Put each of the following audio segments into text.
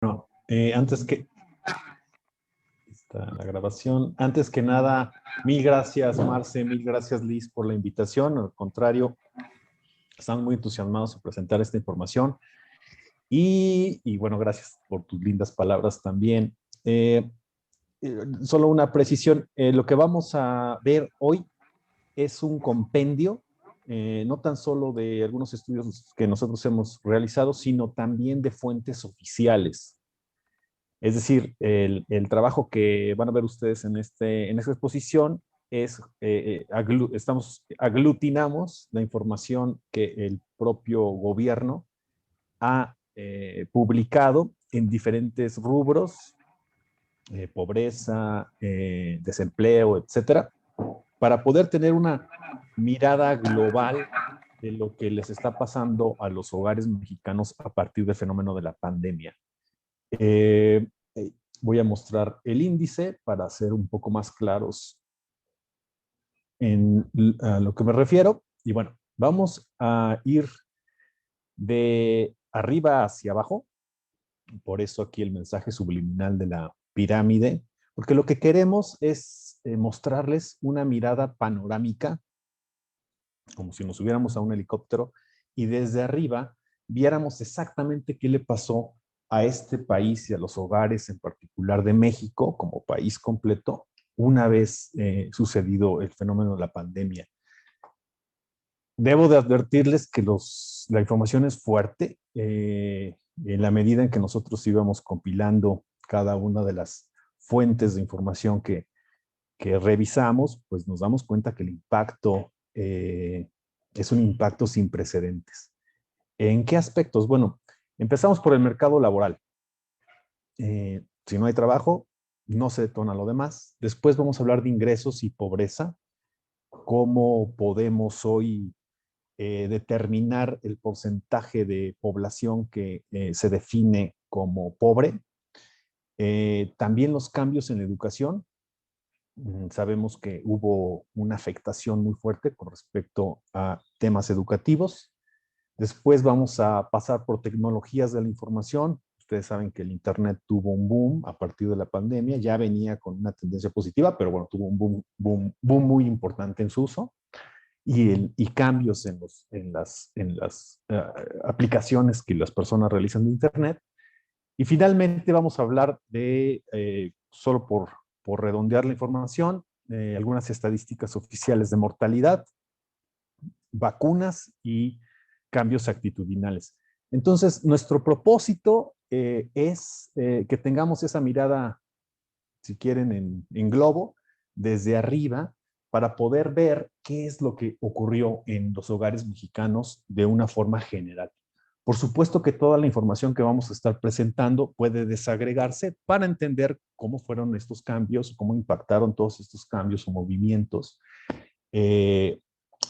No, antes que está la grabación, antes que nada, mil gracias, Marce, mil gracias, Liz, por la invitación. Al contrario, estamos muy entusiasmados en presentar esta información. Y bueno, gracias por tus lindas palabras también. Solo una precisión, lo que vamos a ver hoy es un compendio, no tan solo de algunos estudios que nosotros hemos realizado, sino también de fuentes oficiales. Es decir, el trabajo que van a ver ustedes en esta exposición es, aglutinamos la información que el propio gobierno ha publicado en diferentes rubros, pobreza, desempleo, etcétera, para poder tener una mirada global de lo que les está pasando a los hogares mexicanos a partir del fenómeno de la pandemia. Eh, Voy a mostrar el índice para ser un poco más claros en a lo que me refiero. Y bueno, vamos a ir de arriba hacia abajo. Por eso aquí el mensaje subliminal de la pirámide, porque lo que queremos es mostrarles una mirada panorámica, como si nos subiéramos a un helicóptero y desde arriba viéramos exactamente qué le pasó a este país y a los hogares en particular de México como país completo una vez sucedido el fenómeno de la pandemia. Debo de advertirles que la información es fuerte en la medida en que nosotros íbamos compilando cada una de las fuentes de información que revisamos, pues nos damos cuenta que el impacto es un impacto sin precedentes. ¿En qué aspectos? Bueno, empezamos por el mercado laboral. Si no hay trabajo, no se detona lo demás. Después vamos a hablar de ingresos y pobreza, cómo podemos hoy determinar el porcentaje de población que se define como pobre. También los cambios en la educación. Sabemos que hubo una afectación muy fuerte con respecto a temas educativos. Después vamos a pasar por tecnologías de la información. Ustedes saben que el Internet tuvo un boom a partir de la pandemia, ya venía con una tendencia positiva, pero bueno, tuvo un boom muy importante en su uso y cambios en las aplicaciones que las personas realizan de Internet. Y finalmente vamos a hablar de, solo por redondear la información, algunas estadísticas oficiales de mortalidad, vacunas y cambios actitudinales. Entonces, nuestro propósito es que tengamos esa mirada, si quieren, en globo, desde arriba, para poder ver qué es lo que ocurrió en los hogares mexicanos de una forma general. Por supuesto que toda la información que vamos a estar presentando puede desagregarse para entender cómo fueron estos cambios, cómo impactaron todos estos cambios o movimientos eh,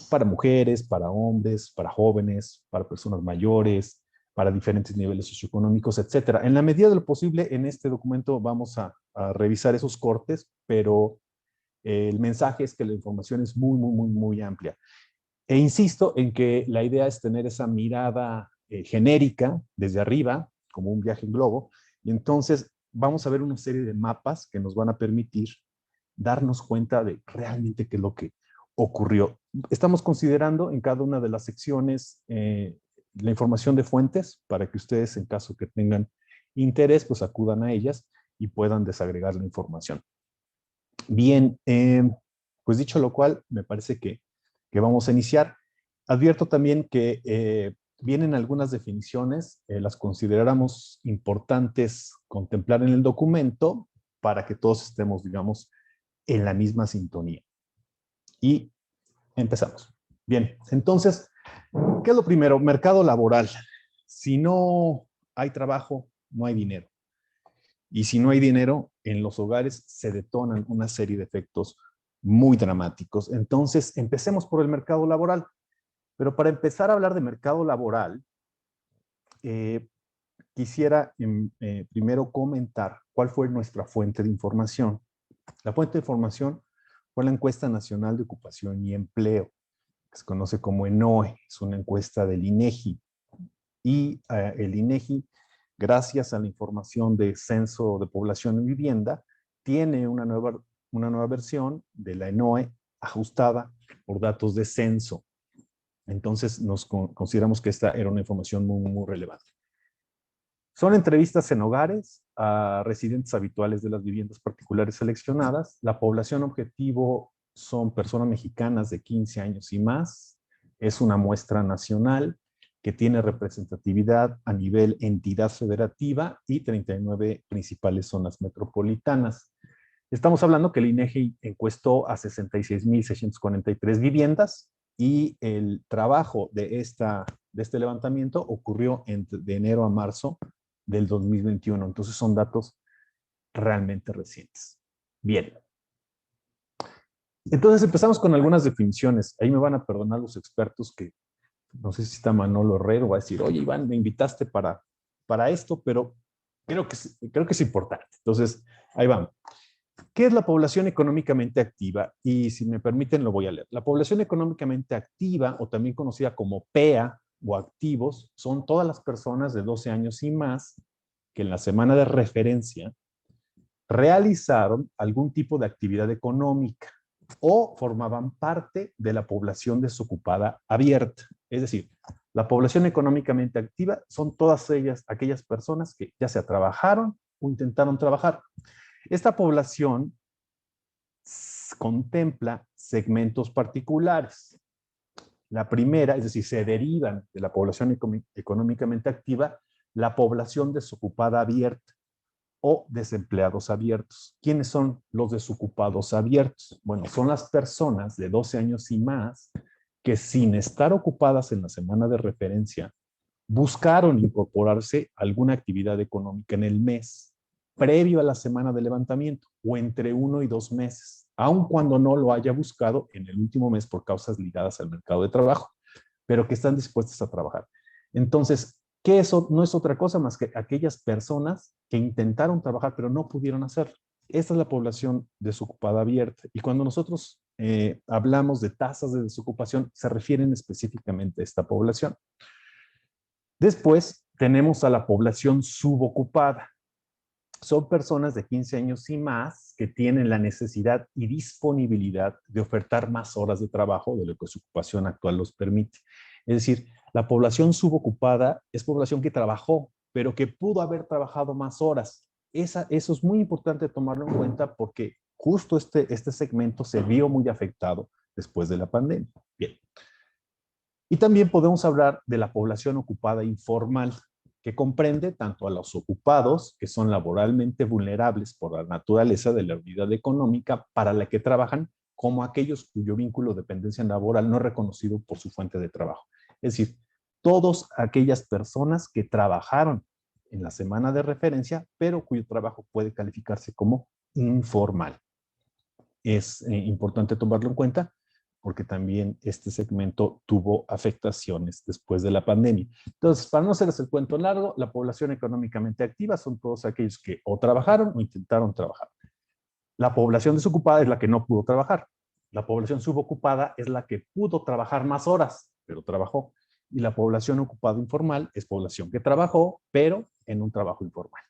para mujeres, para hombres, para jóvenes, para personas mayores, para diferentes niveles socioeconómicos, etcétera. En la medida de lo posible, en este documento vamos a revisar esos cortes, pero el mensaje es que la información es muy amplia. E insisto en que la idea es tener esa mirada genérica desde arriba, como un viaje en globo, y entonces vamos a ver una serie de mapas que nos van a permitir darnos cuenta de realmente qué es lo que ocurrió. Estamos considerando en cada una de las secciones la información de fuentes para que ustedes, en caso que tengan interés, pues acudan a ellas y puedan desagregar la información. Bien, pues dicho lo cual, me parece que vamos a iniciar. Advierto también que vienen algunas definiciones, las consideramos importantes contemplar en el documento para que todos estemos, digamos, en la misma sintonía. Y empezamos. Bien, entonces, ¿qué es lo primero? Mercado laboral. Si no hay trabajo, no hay dinero. Y si no hay dinero, en los hogares se detonan una serie de efectos muy dramáticos. Entonces, empecemos por el mercado laboral. Pero para empezar a hablar de mercado laboral, eh, quisiera primero comentar cuál fue nuestra fuente de información. La fuente de información fue la Encuesta Nacional de Ocupación y Empleo, que se conoce como ENOE, es una encuesta del INEGI. Y el INEGI gracias a la información de censo de población y vivienda, tiene una nueva versión de la ENOE ajustada por datos de censo. Entonces, consideramos que esta era una información muy relevante. Son entrevistas en hogares a residentes habituales de las viviendas particulares seleccionadas. La población objetivo son personas mexicanas de 15 años y más. Es una muestra nacional que tiene representatividad a nivel entidad federativa y 39 principales zonas metropolitanas. Estamos hablando que el INEGI encuestó a 66,643 viviendas y el trabajo de este levantamiento ocurrió de enero a marzo del 2021. Entonces son datos realmente recientes. Bien. Entonces empezamos con algunas definiciones. Ahí me van a perdonar los expertos que no sé si está Manolo Herrero, va a decir, oye, Iván, me invitaste para esto, pero creo que es importante. Entonces, ahí vamos. ¿Qué es la población económicamente activa? Y si me permiten, lo voy a leer. La población económicamente activa, o también conocida como PEA o activos, son todas las personas de 12 años y más que en la semana de referencia realizaron algún tipo de actividad económica o formaban parte de la población desocupada abierta. Es decir, la población económicamente activa son todas aquellas personas que ya sea trabajaron o intentaron trabajar. Esta población contempla segmentos particulares. La primera, es decir, se derivan de la población económicamente activa, la población desocupada abierta o desempleados abiertos. ¿Quiénes son los desocupados abiertos? Bueno, son las personas de 12 años y más que sin estar ocupadas en la semana de referencia, buscaron incorporarse a alguna actividad económica en el mes previo a la semana de levantamiento o entre 1 y 2 meses, aun cuando no lo haya buscado en el último mes por causas ligadas al mercado de trabajo, pero que están dispuestas a trabajar. Entonces, que eso no es otra cosa más que aquellas personas que intentaron trabajar pero no pudieron hacerlo. Esta es la población desocupada abierta. Y cuando nosotros hablamos de tasas de desocupación, se refieren específicamente a esta población. Después tenemos a la población subocupada. Son personas de 15 años y más que tienen la necesidad y disponibilidad de ofertar más horas de trabajo de lo que su ocupación actual los permite. Es decir, la población subocupada es población que trabajó, pero que pudo haber trabajado más horas. Eso es muy importante tomarlo en cuenta porque justo este segmento se vio muy afectado después de la pandemia. Bien. Y también podemos hablar de la población ocupada informal, que comprende tanto a los ocupados, que son laboralmente vulnerables por la naturaleza de la unidad económica para la que trabajan, como aquellos cuyo vínculo de dependencia laboral no es reconocido por su fuente de trabajo. Es decir, todas aquellas personas que trabajaron en la semana de referencia, pero cuyo trabajo puede calificarse como informal. Es importante tomarlo en cuenta porque también este segmento tuvo afectaciones después de la pandemia. Entonces, para no hacerles el cuento largo, la población económicamente activa son todos aquellos que o trabajaron o intentaron trabajar. La población desocupada es la que no pudo trabajar. La población subocupada es la que pudo trabajar más horas, pero trabajó. Y la población ocupada informal es población que trabajó, pero en un trabajo informal.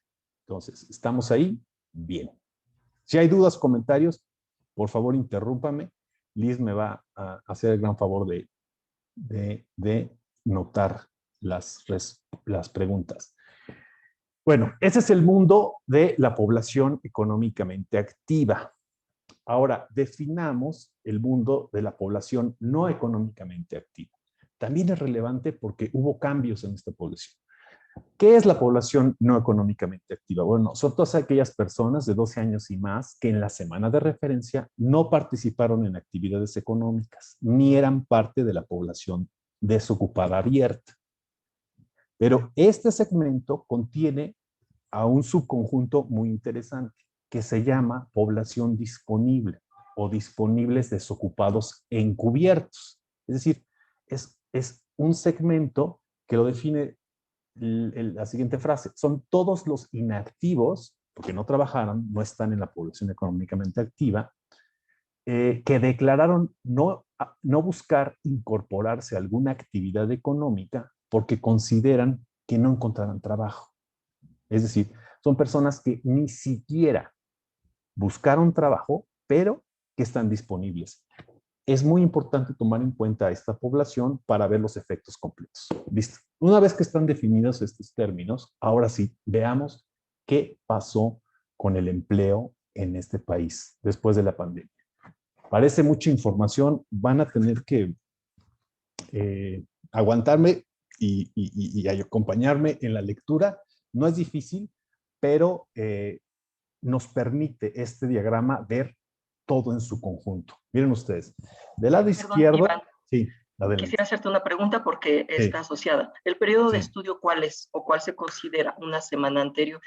Entonces, ¿estamos ahí? Bien. Si hay dudas, comentarios, por favor, interrúmpame. Liz me va a hacer el gran favor de notar las preguntas. Bueno, ese es el mundo de la población económicamente activa. Ahora, definamos el mundo de la población no económicamente activa. También es relevante porque hubo cambios en esta población. ¿Qué es la población no económicamente activa? Bueno, son todas aquellas personas de 12 años y más que en la semana de referencia no participaron en actividades económicas, ni eran parte de la población desocupada abierta. Pero este segmento contiene a un subconjunto muy interesante que se llama población disponible o disponibles desocupados encubiertos. Es decir, es un segmento que lo define la siguiente frase: son todos los inactivos, porque no trabajaron, no están en la población económicamente activa, que declararon no buscar incorporarse a alguna actividad económica porque consideran que no encontrarán trabajo. Es decir, son personas que ni siquiera buscaron trabajo, pero que están disponibles. Es muy importante tomar en cuenta a esta población para ver los efectos completos. ¿Listo? Una vez que están definidos estos términos, ahora sí, veamos qué pasó con el empleo en este país después de la pandemia. Parece mucha información, van a tener que aguantarme y acompañarme en la lectura. No es difícil, pero nos permite este diagrama ver todo en su conjunto. Miren ustedes, del lado Perdón, izquierdo, Iván, sí, adelante. quisiera hacerte una pregunta porque Sí, está asociada. ¿El periodo de sí. estudio cuál es o cuál se considera una semana anterior?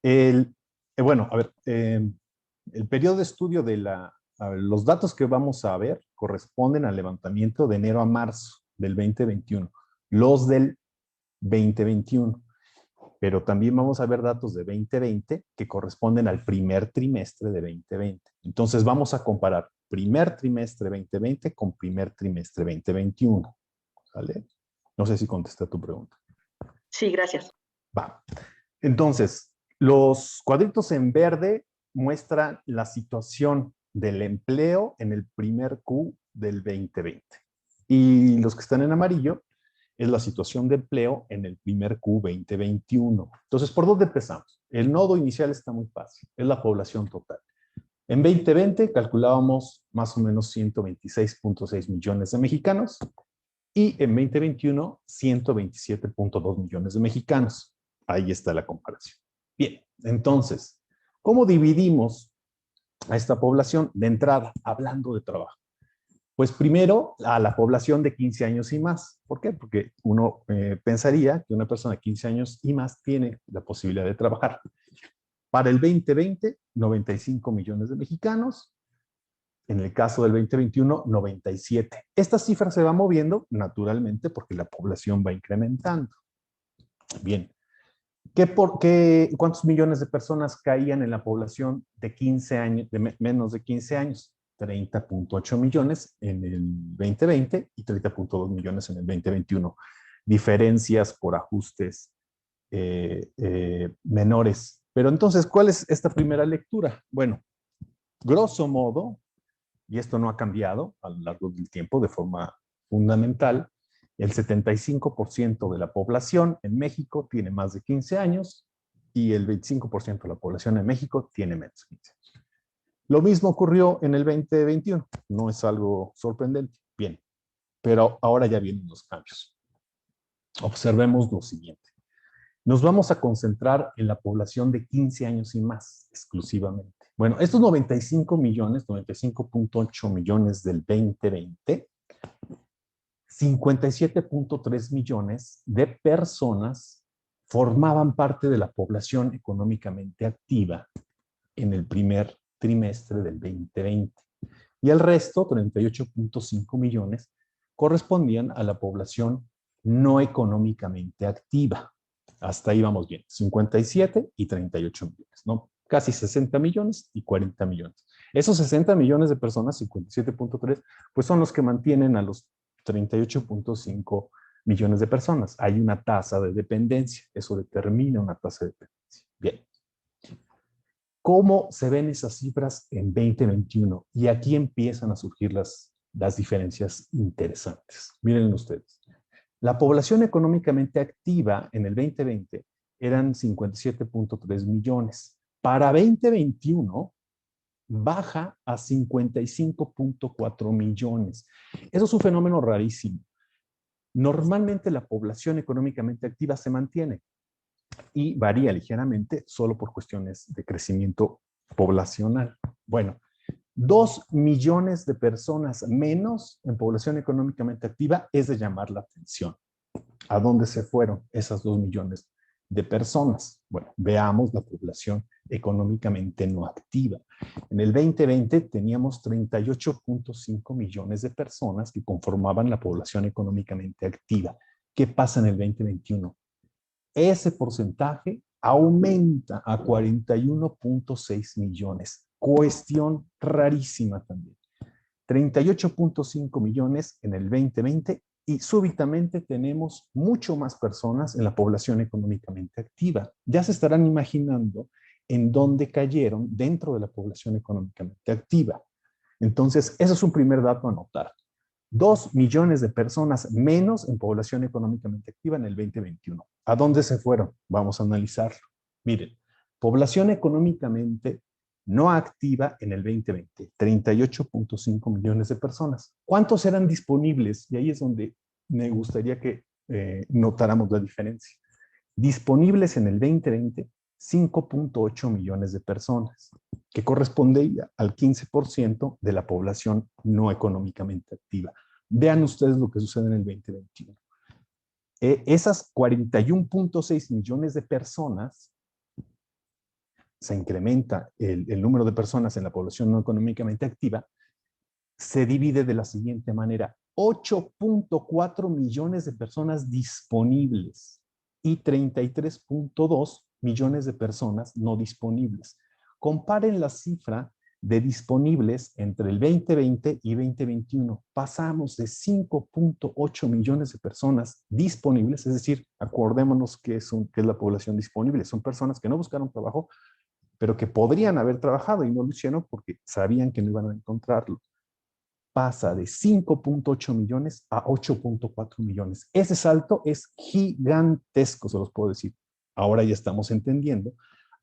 El, bueno, a ver, el periodo de estudio los datos que vamos a ver corresponden al levantamiento de enero a marzo del 2021, los del 2021. Pero también vamos a ver datos de 2020 que corresponden al primer trimestre de 2020. Entonces vamos a comparar primer trimestre 2020 con primer trimestre 2021. ¿Sale? No sé si contesté tu pregunta. Sí, gracias. Va. Entonces, los cuadritos en verde muestran la situación del empleo en el primer Q del 2020. Y los que están en amarillo es la situación de empleo en el primer Q 2021. Entonces, ¿por dónde empezamos? El nodo inicial está muy fácil, es la población total. En 2020 calculábamos más o menos 126.6 millones de mexicanos y en 2021 127.2 millones de mexicanos. Ahí está la comparación. Bien, entonces, ¿cómo dividimos a esta población? De entrada, hablando de trabajo. Pues primero a la población de 15 años y más. ¿Por qué? Porque uno pensaría que una persona de 15 años y más tiene la posibilidad de trabajar. Para el 2020, 95 millones de mexicanos. En el caso del 2021, 97. Esta cifra se va moviendo naturalmente porque la población va incrementando. Bien. ¿Cuántos millones de personas caían en la población de 15 años, de menos de 15 años? 30.8 millones en el 2020 y 30.2 millones en el 2021. Diferencias por ajustes menores. Pero entonces, ¿cuál es esta primera lectura? Bueno, grosso modo, y esto no ha cambiado a lo largo del tiempo de forma fundamental, el 75% de la población en México tiene más de 15 años y el 25% de la población en México tiene menos de 15 años. Lo mismo ocurrió en el 2021, no es algo sorprendente. Bien, pero ahora ya vienen los cambios. Observemos lo siguiente. Nos vamos a concentrar en la población de 15 años y más, exclusivamente. Bueno, estos 95 millones, 95.8 millones del 2020, 57.3 millones de personas formaban parte de la población económicamente activa en el primer trimestre del 2020. Y el resto, 38.5 millones, correspondían a la población no económicamente activa. Hasta ahí vamos bien, 57 y 38 millones, ¿no? Casi 60 millones y 40 millones. Esos 60 millones de personas, 57.3, pues son los que mantienen a los 38.5 millones de personas. Hay una tasa de dependencia, eso determina una tasa de dependencia. Bien. ¿Cómo se ven esas cifras en 2021? Y aquí empiezan a surgir las diferencias interesantes. Miren ustedes. La población económicamente activa en el 2020 eran 57.3 millones. Para 2021 baja a 55.4 millones. Eso es un fenómeno rarísimo. Normalmente la población económicamente activa se mantiene y varía ligeramente solo por cuestiones de crecimiento poblacional. Bueno, 2 millones de personas menos en población económicamente activa es de llamar la atención. ¿A dónde se fueron esas 2 millones de personas? Bueno, veamos la población económicamente no activa. En el 2020 teníamos 38.5 millones de personas que conformaban la población económicamente activa. ¿Qué pasa en el 2021? Ese porcentaje aumenta a 41.6 millones. Cuestión rarísima también. 38.5 millones en el 2020 y súbitamente tenemos mucho más personas en la población económicamente activa. Ya se estarán imaginando en dónde cayeron dentro de la población económicamente activa. Entonces, eso es un primer dato a anotar. 2 millones de personas menos en población económicamente activa en el 2021. ¿A dónde se fueron? Vamos a analizarlo. Miren, población económicamente no activa en el 2020, 38.5 millones de personas. ¿Cuántos eran disponibles? Y ahí es donde me gustaría que notáramos la diferencia. Disponibles en el 2020, 5.8 millones de personas, que corresponde al 15% de la población no económicamente activa. Vean ustedes lo que sucede en el 2021. Esas 41.6 millones de personas, se incrementa el número de personas en la población no económicamente activa, se divide de la siguiente manera: 8.4 millones de personas disponibles y 33.2 millones de personas no disponibles. Comparen la cifra de disponibles entre el 2020 y 2021. Pasamos de 5.8 millones de personas disponibles, es decir, acordémonos que es la población disponible. Son personas que no buscaron trabajo, pero que podrían haber trabajado y no lo hicieron porque sabían que no iban a encontrarlo. Pasa de 5.8 millones a 8.4 millones. Ese salto es gigantesco, se los puedo decir. Ahora ya estamos entendiendo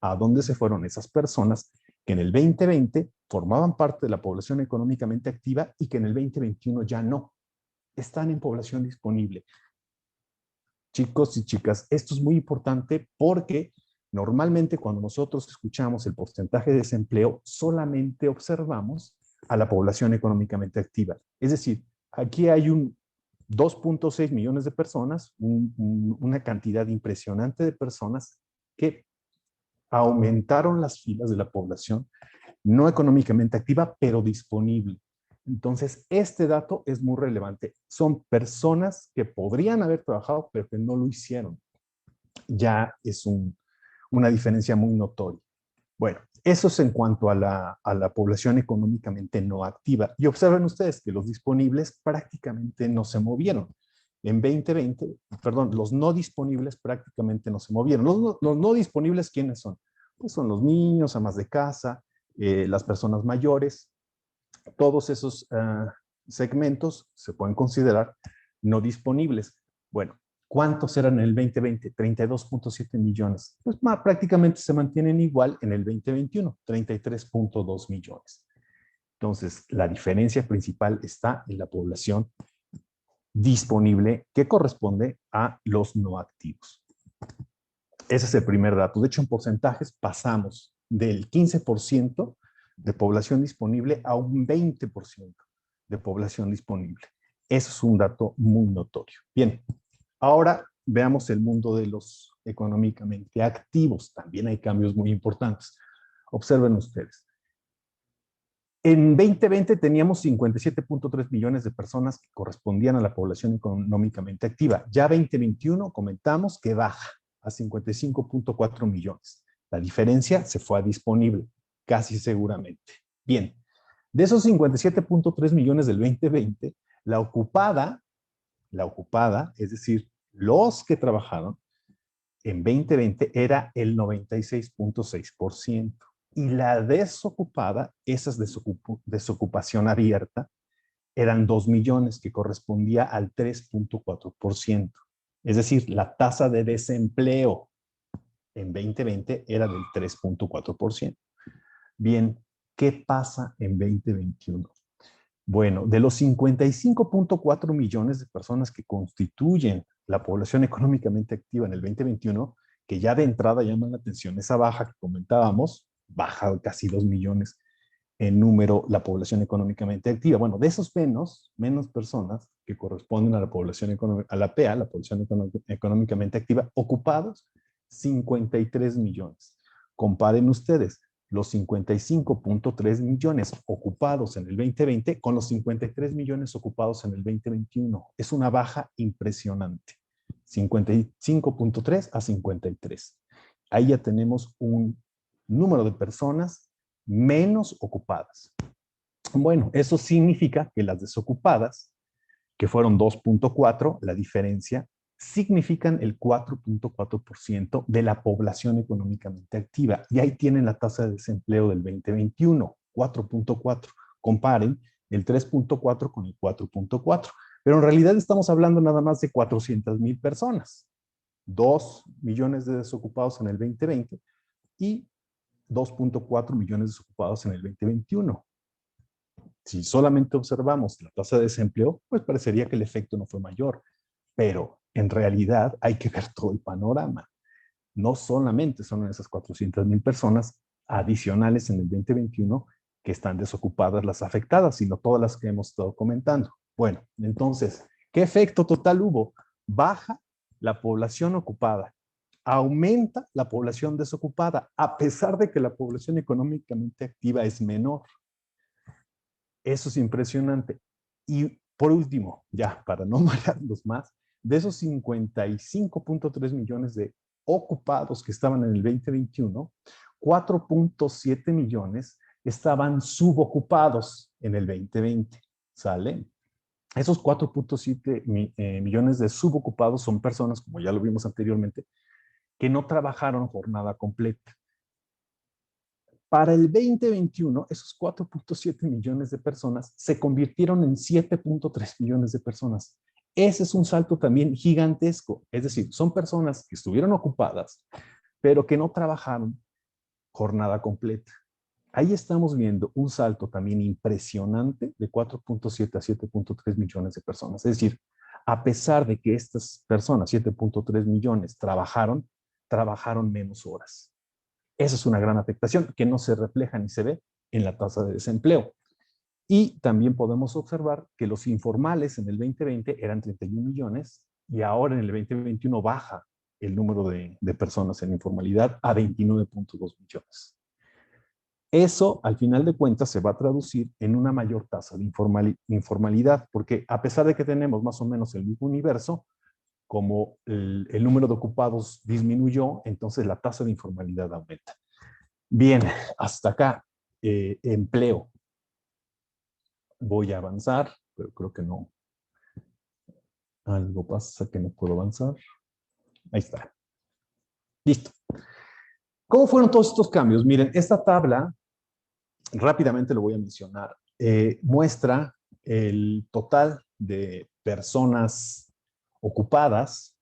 a dónde se fueron esas personas que en el 2020 formaban parte de la población económicamente activa y que en el 2021 ya no. Están en población disponible. Chicos y chicas, esto es muy importante porque normalmente cuando nosotros escuchamos el porcentaje de desempleo, solamente observamos a la población económicamente activa. Es decir, aquí hay un 2.6 millones de personas, una cantidad impresionante de personas que aumentaron las filas de la población no económicamente activa, pero disponible. Entonces, este dato es muy relevante. Son personas que podrían haber trabajado, pero que no lo hicieron. Ya es una diferencia muy notoria. Bueno, eso es en cuanto a la población económicamente no activa. Y observen ustedes que los disponibles prácticamente no se movieron. En 2020, perdón, los no disponibles prácticamente no se movieron. Los no disponibles, ¿quiénes son? Pues son los niños, amas de casa, las personas mayores. Todos esos segmentos se pueden considerar no disponibles. Bueno, ¿cuántos eran en el 2020? 32.7 millones. Pues prácticamente se mantienen igual en el 2021, 33.2 millones. Entonces, la diferencia principal está en la población disponible que corresponde a los no activos. Ese es el primer dato. De hecho, en porcentajes pasamos del 15% de población disponible a un 20% de población disponible. Eso es un dato muy notorio. Bien, ahora veamos el mundo de los económicamente activos. También hay cambios muy importantes. Observen ustedes. En 2020 teníamos 57.3 millones de personas que correspondían a la población económicamente activa. Ya 2021 comentamos que baja a 55.4 millones. La diferencia se fue a disponible, casi seguramente. Bien, de esos 57.3 millones del 2020, la ocupada, es decir, los que trabajaron en 2020 era el 96.6%. Y la desocupada, esa desocupación abierta, eran 2 millones, que correspondía al 3.4%. Es decir, la tasa de desempleo en 2020 era del 3.4%. Bien, ¿qué pasa en 2021? Bueno, de los 55.4 millones de personas que constituyen la población económicamente activa en el 2021, que ya de entrada llaman la atención esa baja que comentábamos, baja casi 2 millones en número la población económicamente activa. Bueno, de esos menos personas que corresponden a la población a la PEA, la población económicamente activa, ocupados, 53 millones. Comparen ustedes los 55.3 millones ocupados en el 2020 con los 53 millones ocupados en el 2021. Es una baja impresionante. 55.3 a 53. Ahí ya tenemos un número de personas menos ocupadas. Bueno, eso significa que las desocupadas que fueron 2.4, la diferencia, significan el 4.4% de la población económicamente activa. Y ahí tienen la tasa de desempleo del 2021, 4.4. Comparen el 3.4 con el 4.4. Pero en realidad estamos hablando nada más de 400,000 personas. 2 millones de desocupados en el 2020 y 2.4 millones de desocupados en el 2021. Si solamente observamos la tasa de desempleo, pues parecería que el efecto no fue mayor. Pero en realidad hay que ver todo el panorama. No solamente son esas 400,000 personas adicionales en el 2021 que están desocupadas las afectadas, sino todas las que hemos estado comentando. Bueno, entonces, ¿qué efecto total hubo? Baja la población ocupada, aumenta la población desocupada, a pesar de que la población económicamente activa es menor. Eso es impresionante. Y por último, ya para no marearlos más, de esos 55.3 millones de ocupados que estaban en el 2021, 4.7 millones estaban subocupados en el 2020. ¿Sale? Esos 4.7 millones de subocupados son personas, como ya lo vimos anteriormente, que no trabajaron jornada completa. Para el 2021, esos 4.7 millones de personas se convirtieron en 7.3 millones de personas. Ese es un salto también gigantesco. Es decir, son personas que estuvieron ocupadas, pero que no trabajaron jornada completa. Ahí estamos viendo un salto también impresionante de 4.7 a 7.3 millones de personas. Es decir, a pesar de que estas personas, 7.3 millones, trabajaron menos horas. Esa es una gran afectación que no se refleja ni se ve en la tasa de desempleo. Y también podemos observar que los informales en el 2020 eran 31 millones y ahora en el 2021 baja el número de personas en informalidad a 29.2 millones. Eso, al final de cuentas, se va a traducir en una mayor tasa de informalidad, porque a pesar de que tenemos más o menos el mismo universo, como el número de ocupados disminuyó, entonces la tasa de informalidad aumenta. Bien, hasta acá, empleo. Voy a avanzar, pero creo que no. Algo pasa que no puedo avanzar. Ahí está. Listo. ¿Cómo fueron todos estos cambios? Miren, esta tabla, rápidamente lo voy a mencionar, muestra el total de personas ocupadas.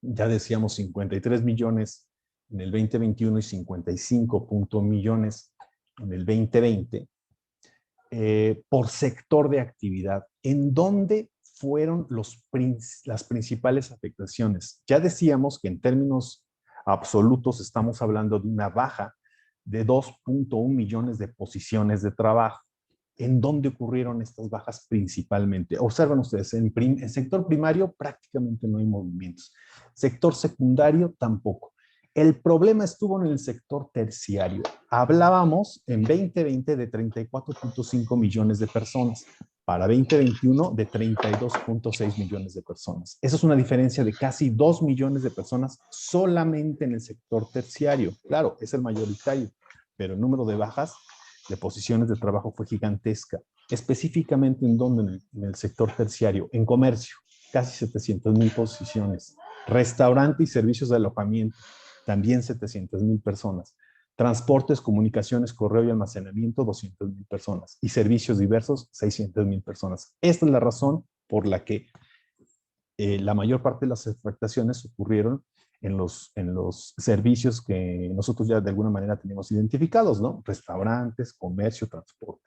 Ya decíamos 53 millones en el 2021 y 55 millones en el 2020. Por sector de actividad, ¿en dónde fueron las principales afectaciones? Ya decíamos que en términos absolutos estamos hablando de una baja de 2.1 millones de posiciones de trabajo. ¿En dónde ocurrieron estas bajas principalmente? Observen ustedes, en sector primario prácticamente no hay movimientos. Sector secundario tampoco. El problema estuvo en el sector terciario. Hablábamos en 2020 de 34.5 millones de personas, para 2021 de 32.6 millones de personas. Esa es una diferencia de casi 2 millones de personas solamente en el sector terciario. Claro, es el mayoritario, pero el número de bajas de posiciones de trabajo fue gigantesca. Específicamente en donde en el sector terciario, en comercio, casi 700,000 posiciones. Restaurante y servicios de alojamiento, también 700,000 personas. Transportes, comunicaciones, correo y almacenamiento, 200,000 personas. Y servicios diversos, 600,000 personas. Esta es la razón por la que la mayor parte de las afectaciones ocurrieron en los servicios que nosotros ya de alguna manera teníamos identificados, ¿no? Restaurantes, comercio, transporte.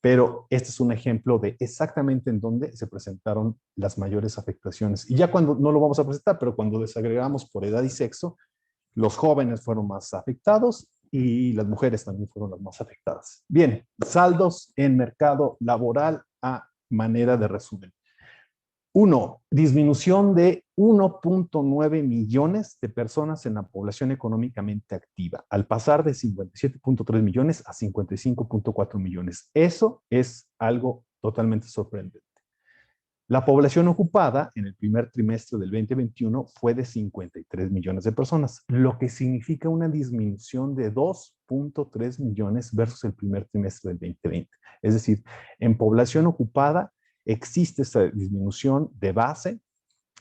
Pero este es un ejemplo de exactamente en dónde se presentaron las mayores afectaciones. Y ya cuando, no lo vamos a presentar, pero cuando desagregamos por edad y sexo, los jóvenes fueron más afectados y las mujeres también fueron las más afectadas. Bien, saldos en mercado laboral a manera de resumen. 1. Disminución de 1.9 millones de personas en la población económicamente activa, al pasar de 57.3 millones a 55.4 millones. Eso es algo totalmente sorprendente. La población ocupada en el primer trimestre del 2021 fue de 53 millones de personas, lo que significa una disminución de 2.3 millones versus el primer trimestre del 2020. Es decir, en población ocupada, existe esta disminución de base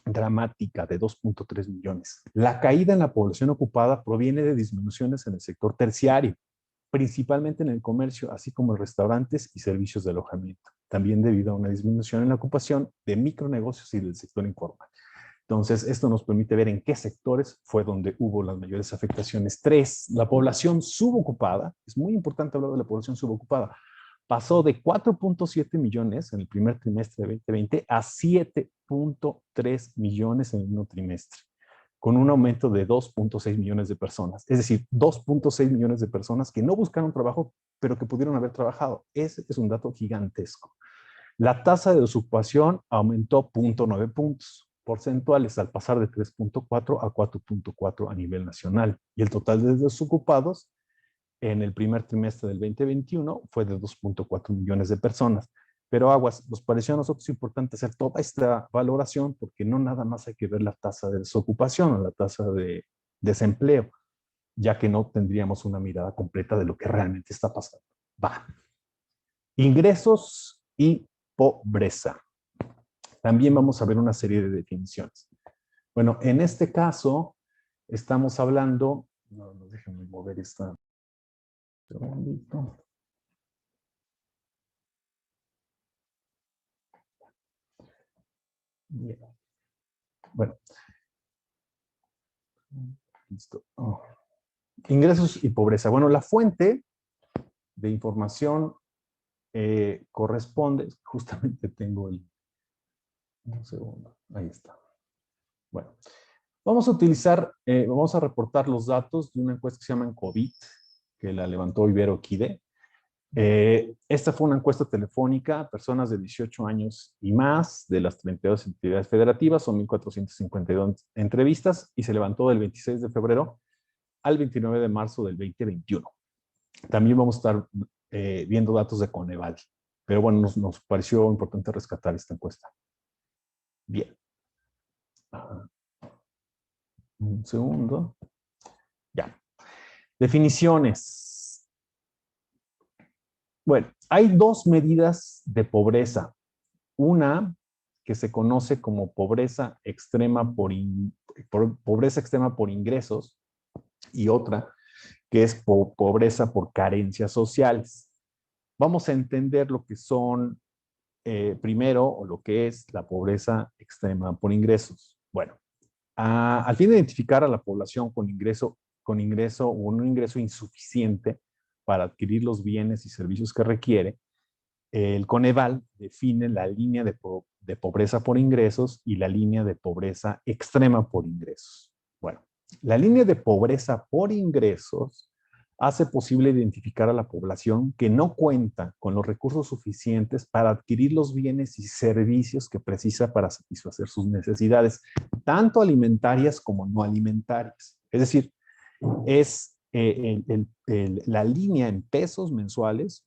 dramática de 2.3 millones. La caída en la población ocupada proviene de disminuciones en el sector terciario, principalmente en el comercio, así como en restaurantes y servicios de alojamiento. También debido a una disminución en la ocupación de micronegocios y del sector informal. Entonces, esto nos permite ver en qué sectores fue donde hubo las mayores afectaciones. 3, la población subocupada. Es muy importante hablar de la población subocupada. Pasó de 4.7 millones en el primer trimestre de 2020 a 7.3 millones en el mismo trimestre, con un aumento de 2.6 millones de personas. Es decir, 2.6 millones de personas que no buscaron trabajo, pero que pudieron haber trabajado. Ese es un dato gigantesco. La tasa de desocupación aumentó 0.9 puntos porcentuales al pasar de 3.4 a 4.4 a nivel nacional. Y el total de desocupados en el primer trimestre del 2021 fue de 2.4 millones de personas. Pero aguas, nos pareció a nosotros importante hacer toda esta valoración porque no nada más hay que ver la tasa de desocupación o la tasa de desempleo, ya que no tendríamos una mirada completa de lo que realmente está pasando. Va. Ingresos y pobreza. También vamos a ver una serie de definiciones. Bueno, en este caso estamos hablando, no déjenme mover esta. Un segundito. Bien. Bueno. Listo. Oh. Ingresos y pobreza. Bueno, la fuente de información corresponde, justamente tengo el... Un segundo, ahí está. Bueno, vamos a utilizar, vamos a reportar los datos de una encuesta que se llama COVID, que la levantó Ibero Quide. Esta fue una encuesta telefónica a personas de 18 años y más de las 32 entidades federativas, son 1.452 entrevistas y se levantó del 26 de febrero al 29 de marzo del 2021. También vamos a estar viendo datos de Coneval, pero bueno, nos pareció importante rescatar esta encuesta. Bien. Un segundo. Ya. Definiciones. Bueno, hay dos medidas de pobreza. Una que se conoce como pobreza extrema pobreza extrema por ingresos y otra que es pobreza por carencias sociales. Vamos a entender lo que son primero o lo que es la pobreza extrema por ingresos. Bueno, al fin de identificar a la población con ingreso o un ingreso insuficiente para adquirir los bienes y servicios que requiere, el Coneval define la línea de pobreza por ingresos y la línea de pobreza extrema por ingresos. Bueno, la línea de pobreza por ingresos hace posible identificar a la población que no cuenta con los recursos suficientes para adquirir los bienes y servicios que precisa para satisfacer sus necesidades, tanto alimentarias como no alimentarias. Es decir, es la línea en pesos mensuales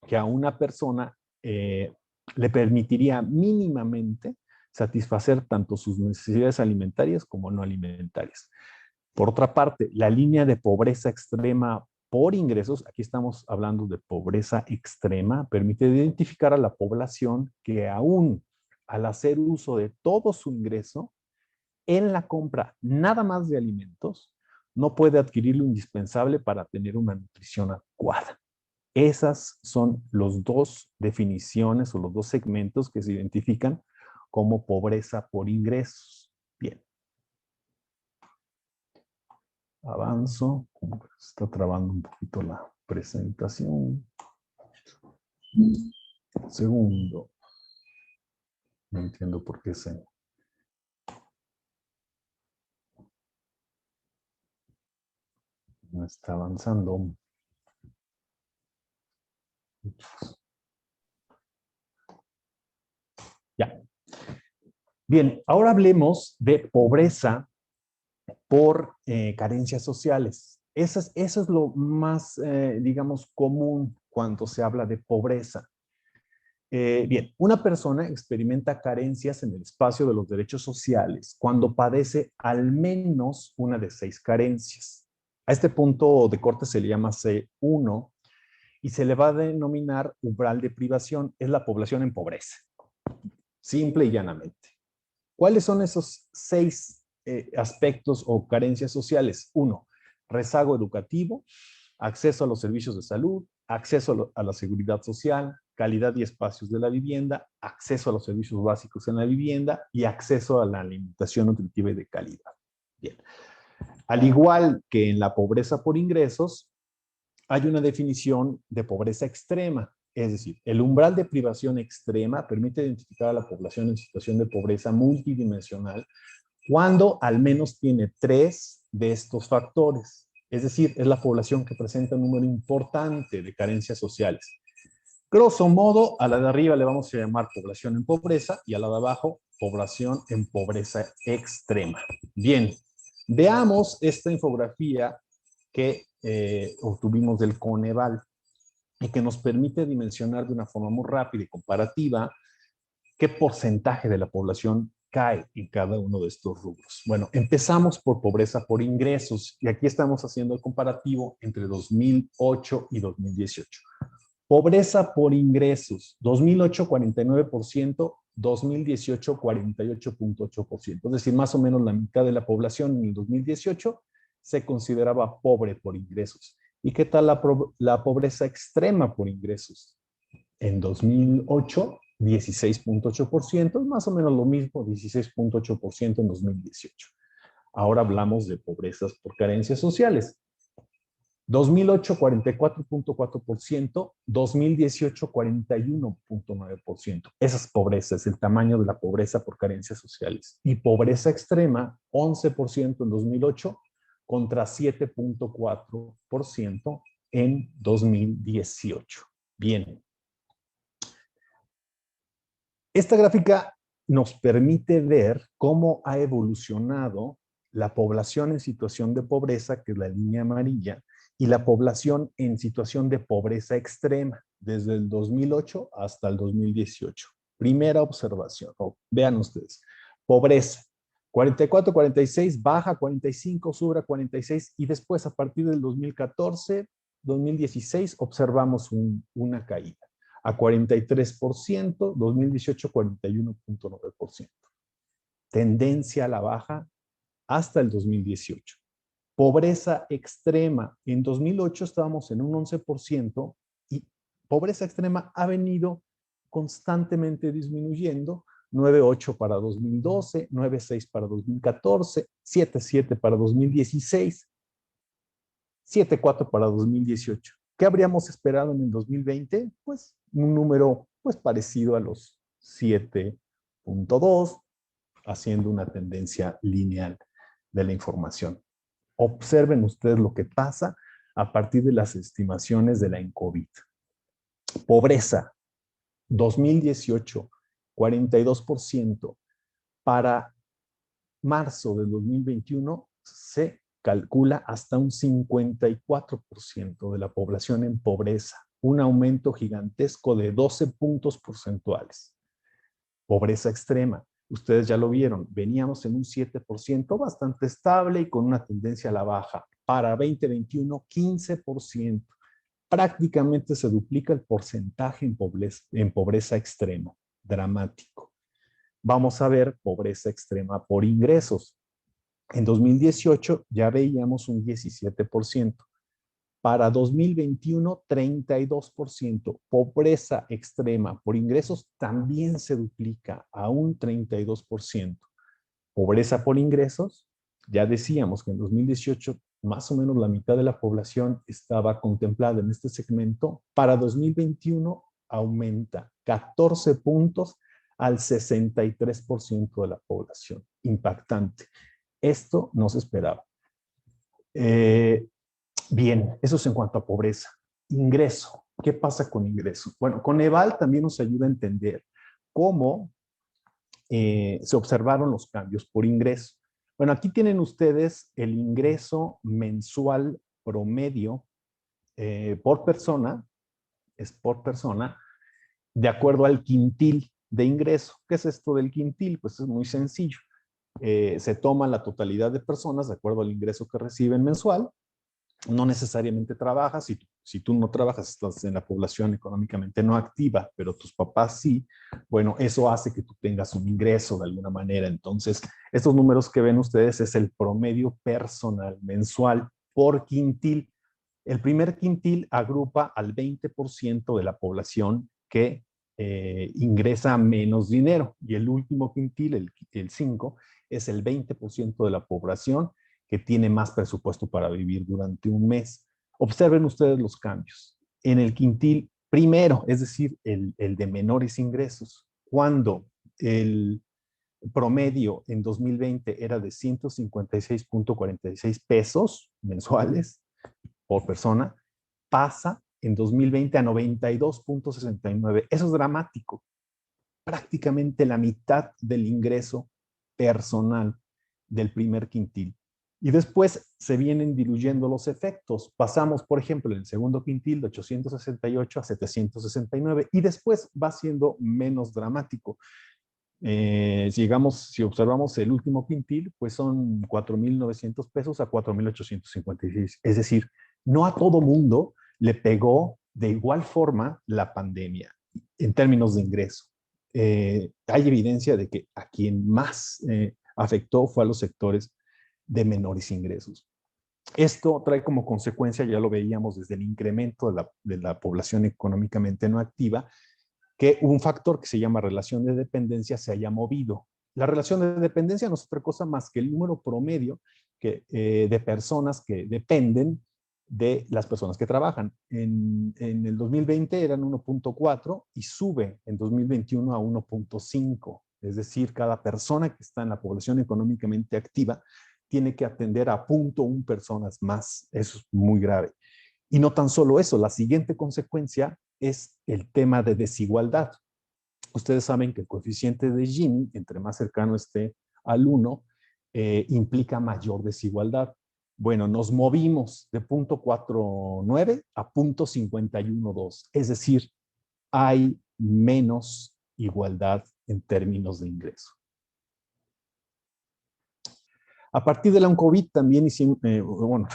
que a una persona le permitiría mínimamente satisfacer tanto sus necesidades alimentarias como no alimentarias. Por otra parte, la línea de pobreza extrema por ingresos, aquí estamos hablando de pobreza extrema, permite identificar a la población que aún al hacer uso de todo su ingreso en la compra nada más de alimentos, no puede adquirir lo indispensable para tener una nutrición adecuada. Esas son las dos definiciones o los dos segmentos que se identifican como pobreza por ingresos. Bien. Avanzo. Se está trabando un poquito la presentación. Segundo. No entiendo por qué se... no está avanzando. Ya. Bien, ahora hablemos de pobreza por carencias sociales. Eso es lo más, digamos, común cuando se habla de pobreza. Bien, una persona experimenta carencias en el espacio de los derechos sociales cuando padece al menos una de 6 carencias. A este punto de corte se le llama C1 y se le va a denominar umbral de privación, es la población en pobreza. simple y llanamente. ¿Cuáles son esos 6 aspectos o carencias sociales? 1, rezago educativo, acceso a los servicios de salud, acceso a la seguridad social, calidad y espacios de la vivienda, acceso a los servicios básicos en la vivienda y acceso a la alimentación nutritiva y de calidad. Bien. Al igual que en la pobreza por ingresos, hay una definición de pobreza extrema. Es decir, el umbral de privación extrema permite identificar a la población en situación de pobreza multidimensional cuando al menos tiene 3 de estos factores. Es decir, es la población que presenta un número importante de carencias sociales. Grosso modo, a la de arriba le vamos a llamar población en pobreza y a la de abajo, población en pobreza extrema. Bien, veamos esta infografía que obtuvimos del Coneval y que nos permite dimensionar de una forma muy rápida y comparativa qué porcentaje de la población cae en cada uno de estos rubros. Bueno, empezamos por pobreza por ingresos y aquí estamos haciendo el comparativo entre 2008 y 2018. Pobreza por ingresos, 2008 49%, 2018 48.8%, es decir, más o menos la mitad de la población en el 2018 se consideraba pobre por ingresos. ¿Y qué tal la pobreza extrema por ingresos? En 2008, 16.8%, más o menos lo mismo, 16.8% en 2018. Ahora hablamos de pobrezas por carencias sociales. 2008, 44.4%, 2018, 41.9%. Esa es pobreza, es el tamaño de la pobreza por carencias sociales. Y pobreza extrema, 11% en 2008 contra 7.4% en 2018. Bien. Esta gráfica nos permite ver cómo ha evolucionado la población en situación de pobreza, que es la línea amarilla, y la población en situación de pobreza extrema, desde el 2008 hasta el 2018. Primera observación, vean ustedes, pobreza, 44, 46, baja 45, sube a 46, y después a partir del 2014, 2016, observamos una caída a 43%, 2018 41.9%. Tendencia a la baja hasta el 2018. Pobreza extrema, en 2008 estábamos en un 11% y pobreza extrema ha venido constantemente disminuyendo, 9.8 para 2012, 9.6 para 2014, 7.7 para 2016, 7.4 para 2018. ¿Qué habríamos esperado en el 2020? Pues un número pues parecido a los 7.2, haciendo una tendencia lineal de la información. Observen ustedes lo que pasa a partir de las estimaciones de la ENCOVID. Pobreza, 2018, 42%. Para marzo del 2021 se calcula hasta un 54% de la población en pobreza, un aumento gigantesco de 12 puntos porcentuales. Pobreza extrema, ustedes ya lo vieron, veníamos en un 7%, bastante estable y con una tendencia a la baja. Para 2021, 15%. Prácticamente se duplica el porcentaje en pobreza extrema, dramático. Vamos a ver pobreza extrema por ingresos. En 2018 ya veíamos un 17%. Para 2021, 32%. Pobreza extrema por ingresos también se duplica a un 32%. Pobreza por ingresos, ya decíamos que en 2018 más o menos la mitad de la población estaba contemplada en este segmento. Para 2021 aumenta 14 puntos al 63% de la población. Impactante. Esto no se esperaba. Bien, eso es en cuanto a pobreza. Ingreso. ¿Qué pasa con ingreso? Bueno, Coneval también nos ayuda a entender cómo se observaron los cambios por ingreso. Bueno, aquí tienen ustedes el ingreso mensual promedio por persona, es por persona, de acuerdo al quintil de ingreso. ¿Qué es esto del quintil? Pues es muy sencillo. Se toma la totalidad de personas de acuerdo al ingreso que reciben mensual. No necesariamente trabajas, si Si tú no trabajas, estás en la población económicamente no activa, pero tus papás sí, bueno, eso hace que tú tengas un ingreso de alguna manera. Entonces, estos números que ven ustedes es el promedio personal mensual por quintil. El primer quintil agrupa al 20% de la población que ingresa menos dinero, y el último quintil, el 5, es el 20% de la población que tiene más presupuesto para vivir durante un mes. Observen ustedes los cambios. En el quintil primero, es decir, el de menores ingresos, cuando el promedio en 2020 era de 156.46 pesos mensuales por persona, pasa en 2020 a 92.69. Eso es dramático. Prácticamente la mitad del ingreso personal del primer quintil. Y después se vienen diluyendo los efectos. Pasamos, por ejemplo, en el segundo quintil de 868 a 769 y después va siendo menos dramático. Si observamos el último quintil, pues son 4.900 pesos a 4.856. Es decir, no a todo mundo le pegó de igual forma la pandemia en términos de ingreso. Hay evidencia de que a quien más afectó fue a los sectores de menores ingresos. Esto trae como consecuencia, ya lo veíamos desde el incremento de la población económicamente no activa, que un factor que se llama relación de dependencia se haya movido. La relación de dependencia no es otra cosa más que el número promedio de personas que dependen de las personas que trabajan. En el 2020 eran 1.4 y sube en 2021 a 1.5. Es decir, cada persona que está en la población económicamente activa tiene que atender a 0.1 personas más. Eso es muy grave. Y no tan solo eso, la siguiente consecuencia es el tema de desigualdad. Ustedes saben que el coeficiente de Gini, entre más cercano esté al 1, implica mayor desigualdad. Bueno, nos movimos de 0.49 a 0.512, es decir, hay menos igualdad en términos de ingreso. A partir de la ONCOVID también hicimos, bueno,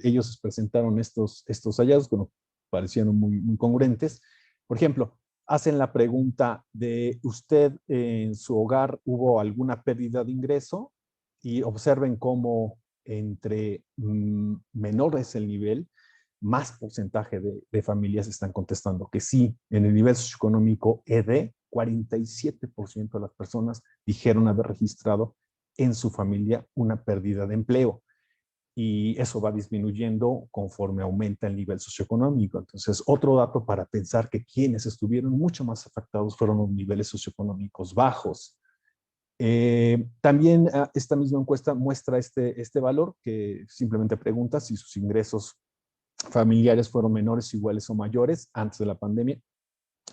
ellos presentaron estos hallazgos que nos parecieron muy congruentes. Por ejemplo, hacen la pregunta de ¿usted en su hogar hubo alguna pérdida de ingreso? Y observen cómo entre menores el nivel, más porcentaje de familias están contestando que sí. En el nivel socioeconómico ED, 47% de las personas dijeron haber registrado en su familia una pérdida de empleo. Y eso va disminuyendo conforme aumenta el nivel socioeconómico. Entonces, otro dato para pensar que quienes estuvieron mucho más afectados fueron los niveles socioeconómicos bajos. También esta misma encuesta muestra este valor que simplemente pregunta si sus ingresos familiares fueron menores, iguales o mayores antes de la pandemia,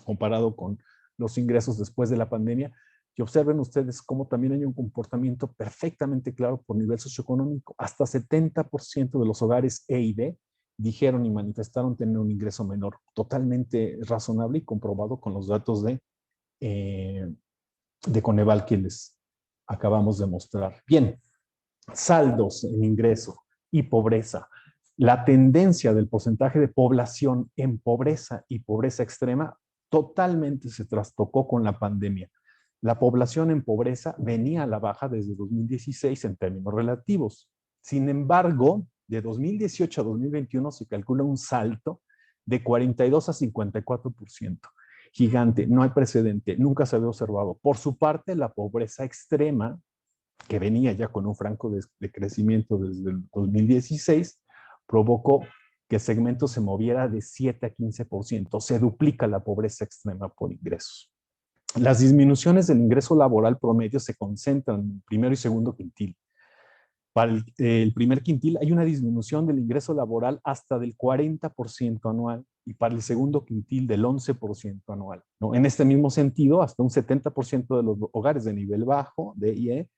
comparado con los ingresos después de la pandemia. Y observen ustedes cómo también hay un comportamiento perfectamente claro por nivel socioeconómico. Hasta 70% de los hogares E y D dijeron y manifestaron tener un ingreso menor, totalmente razonable y comprobado con los datos de Coneval que les acabamos de mostrar. Bien, saldos en ingreso y pobreza. La tendencia del porcentaje de población en pobreza y pobreza extrema totalmente se trastocó con la pandemia. La población en pobreza venía a la baja desde 2016 en términos relativos. Sin embargo, de 2018 a 2021 se calcula un salto de 42 a 54%. Gigante, no hay precedente, nunca se había observado. Por su parte, la pobreza extrema, que venía ya con un franco de crecimiento desde el 2016, provocó que el segmento se moviera de 7 a 15%. Se duplica la pobreza extrema por ingresos. Las disminuciones del ingreso laboral promedio se concentran en el primero y segundo quintil. Para el primer quintil hay una disminución del ingreso laboral hasta del 40% anual y para el segundo quintil del 11% anual, ¿no? En este mismo sentido, hasta un 70% de los hogares de nivel bajo, D y E,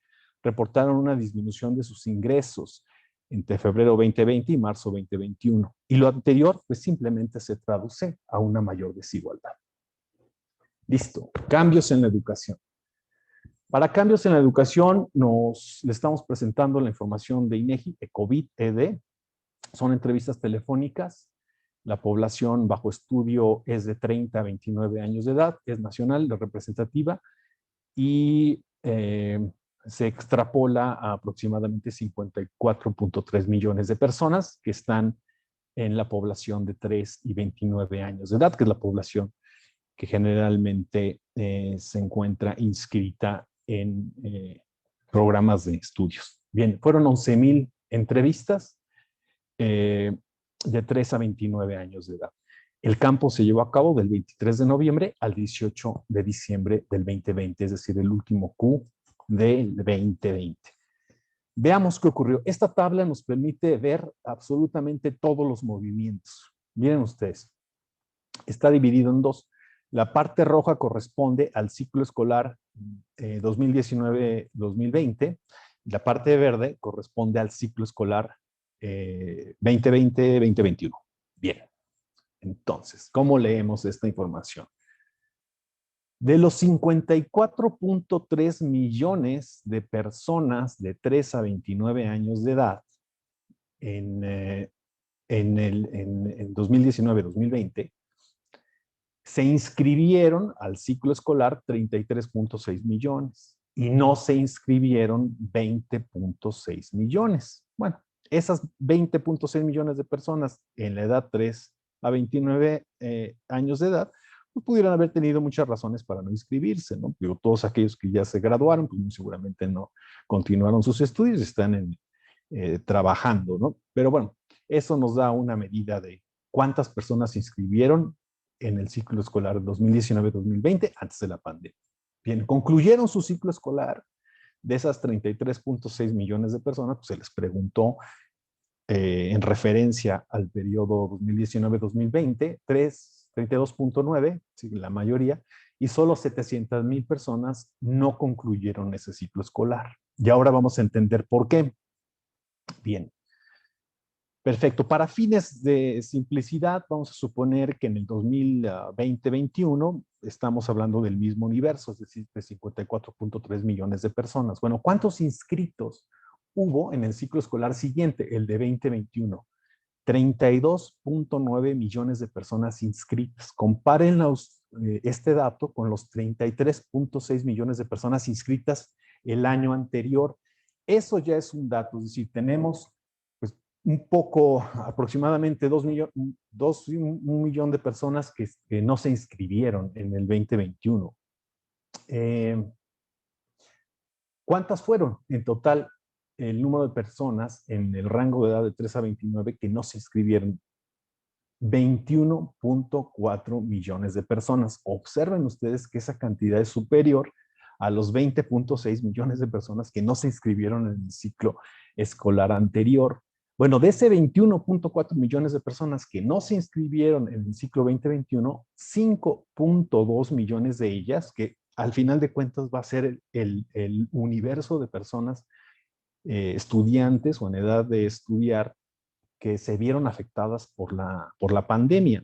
reportaron una disminución de sus ingresos entre febrero 2020 y marzo 2021. Y lo anterior, pues simplemente se traduce a una mayor desigualdad. Listo. Cambios en la educación. Para cambios en la educación, le estamos presentando la información de INEGI, ECOVID, ED. Son entrevistas telefónicas La población bajo estudio es de 30 a 29 años de edad, es nacional, es representativa y se extrapola a aproximadamente 54.3 millones de personas que están en la población de 3 y 29 años de edad, que es la población que generalmente se encuentra inscrita en programas de estudios. Bien, fueron 11,000 entrevistas de 3 a 29 años de edad. El campo se llevó a cabo del 23 de noviembre al 18 de diciembre del 2020, es decir, el último Q del 2020. Veamos qué ocurrió. Esta tabla nos permite ver absolutamente todos los movimientos. Miren ustedes, está dividido en dos. La parte roja corresponde al ciclo escolar 2019-2020. La parte verde corresponde al ciclo escolar 2020-2021. Bien, entonces, ¿cómo leemos esta información? De los 54.3 millones de personas de 3 a 29 años de edad en 2019-2020, se inscribieron al ciclo escolar 33.6 millones y no se inscribieron 20.6 millones. Bueno, esas 20.6 millones de personas en la edad 3 a 29 años de edad, pues pudieran haber tenido muchas razones para no inscribirse, ¿no? Digo, todos aquellos que ya se graduaron, pues muy seguramente no continuaron sus estudios, están trabajando, ¿no? Pero bueno, eso nos da una medida de cuántas personas se inscribieron en el ciclo escolar 2019-2020 antes de la pandemia. Bien, concluyeron su ciclo escolar. De esas 33.6 millones de personas, pues se les preguntó en referencia al periodo 2019-2020, 32.9, sí, la mayoría, y solo 700,000 personas no concluyeron ese ciclo escolar. Y ahora vamos a entender por qué. Bien. Perfecto. Para fines de simplicidad, vamos a suponer que en el 2020-21 estamos hablando del mismo universo, es decir, de 54.3 millones de personas. Bueno, ¿cuántos inscritos hubo en el ciclo escolar siguiente, el de 2021? 32.9 millones de personas inscritas. Comparen este dato con los 33.6 millones de personas inscritas el año anterior. Eso ya es un dato, es decir, tenemos un poco, aproximadamente 1 millón de personas que no se inscribieron en el 2021. ¿Cuántas fueron en total el número de personas en el rango de edad de 3 a 29 que no se inscribieron? 21.4 millones de personas. Observen ustedes que esa cantidad es superior a los 20.6 millones de personas que no se inscribieron en el ciclo escolar anterior. Bueno, de ese 21.4 millones de personas que no se inscribieron en el ciclo 2021, 5.2 millones de ellas, que al final de cuentas va a ser el universo de personas estudiantes o en edad de estudiar, que se vieron afectadas por la pandemia.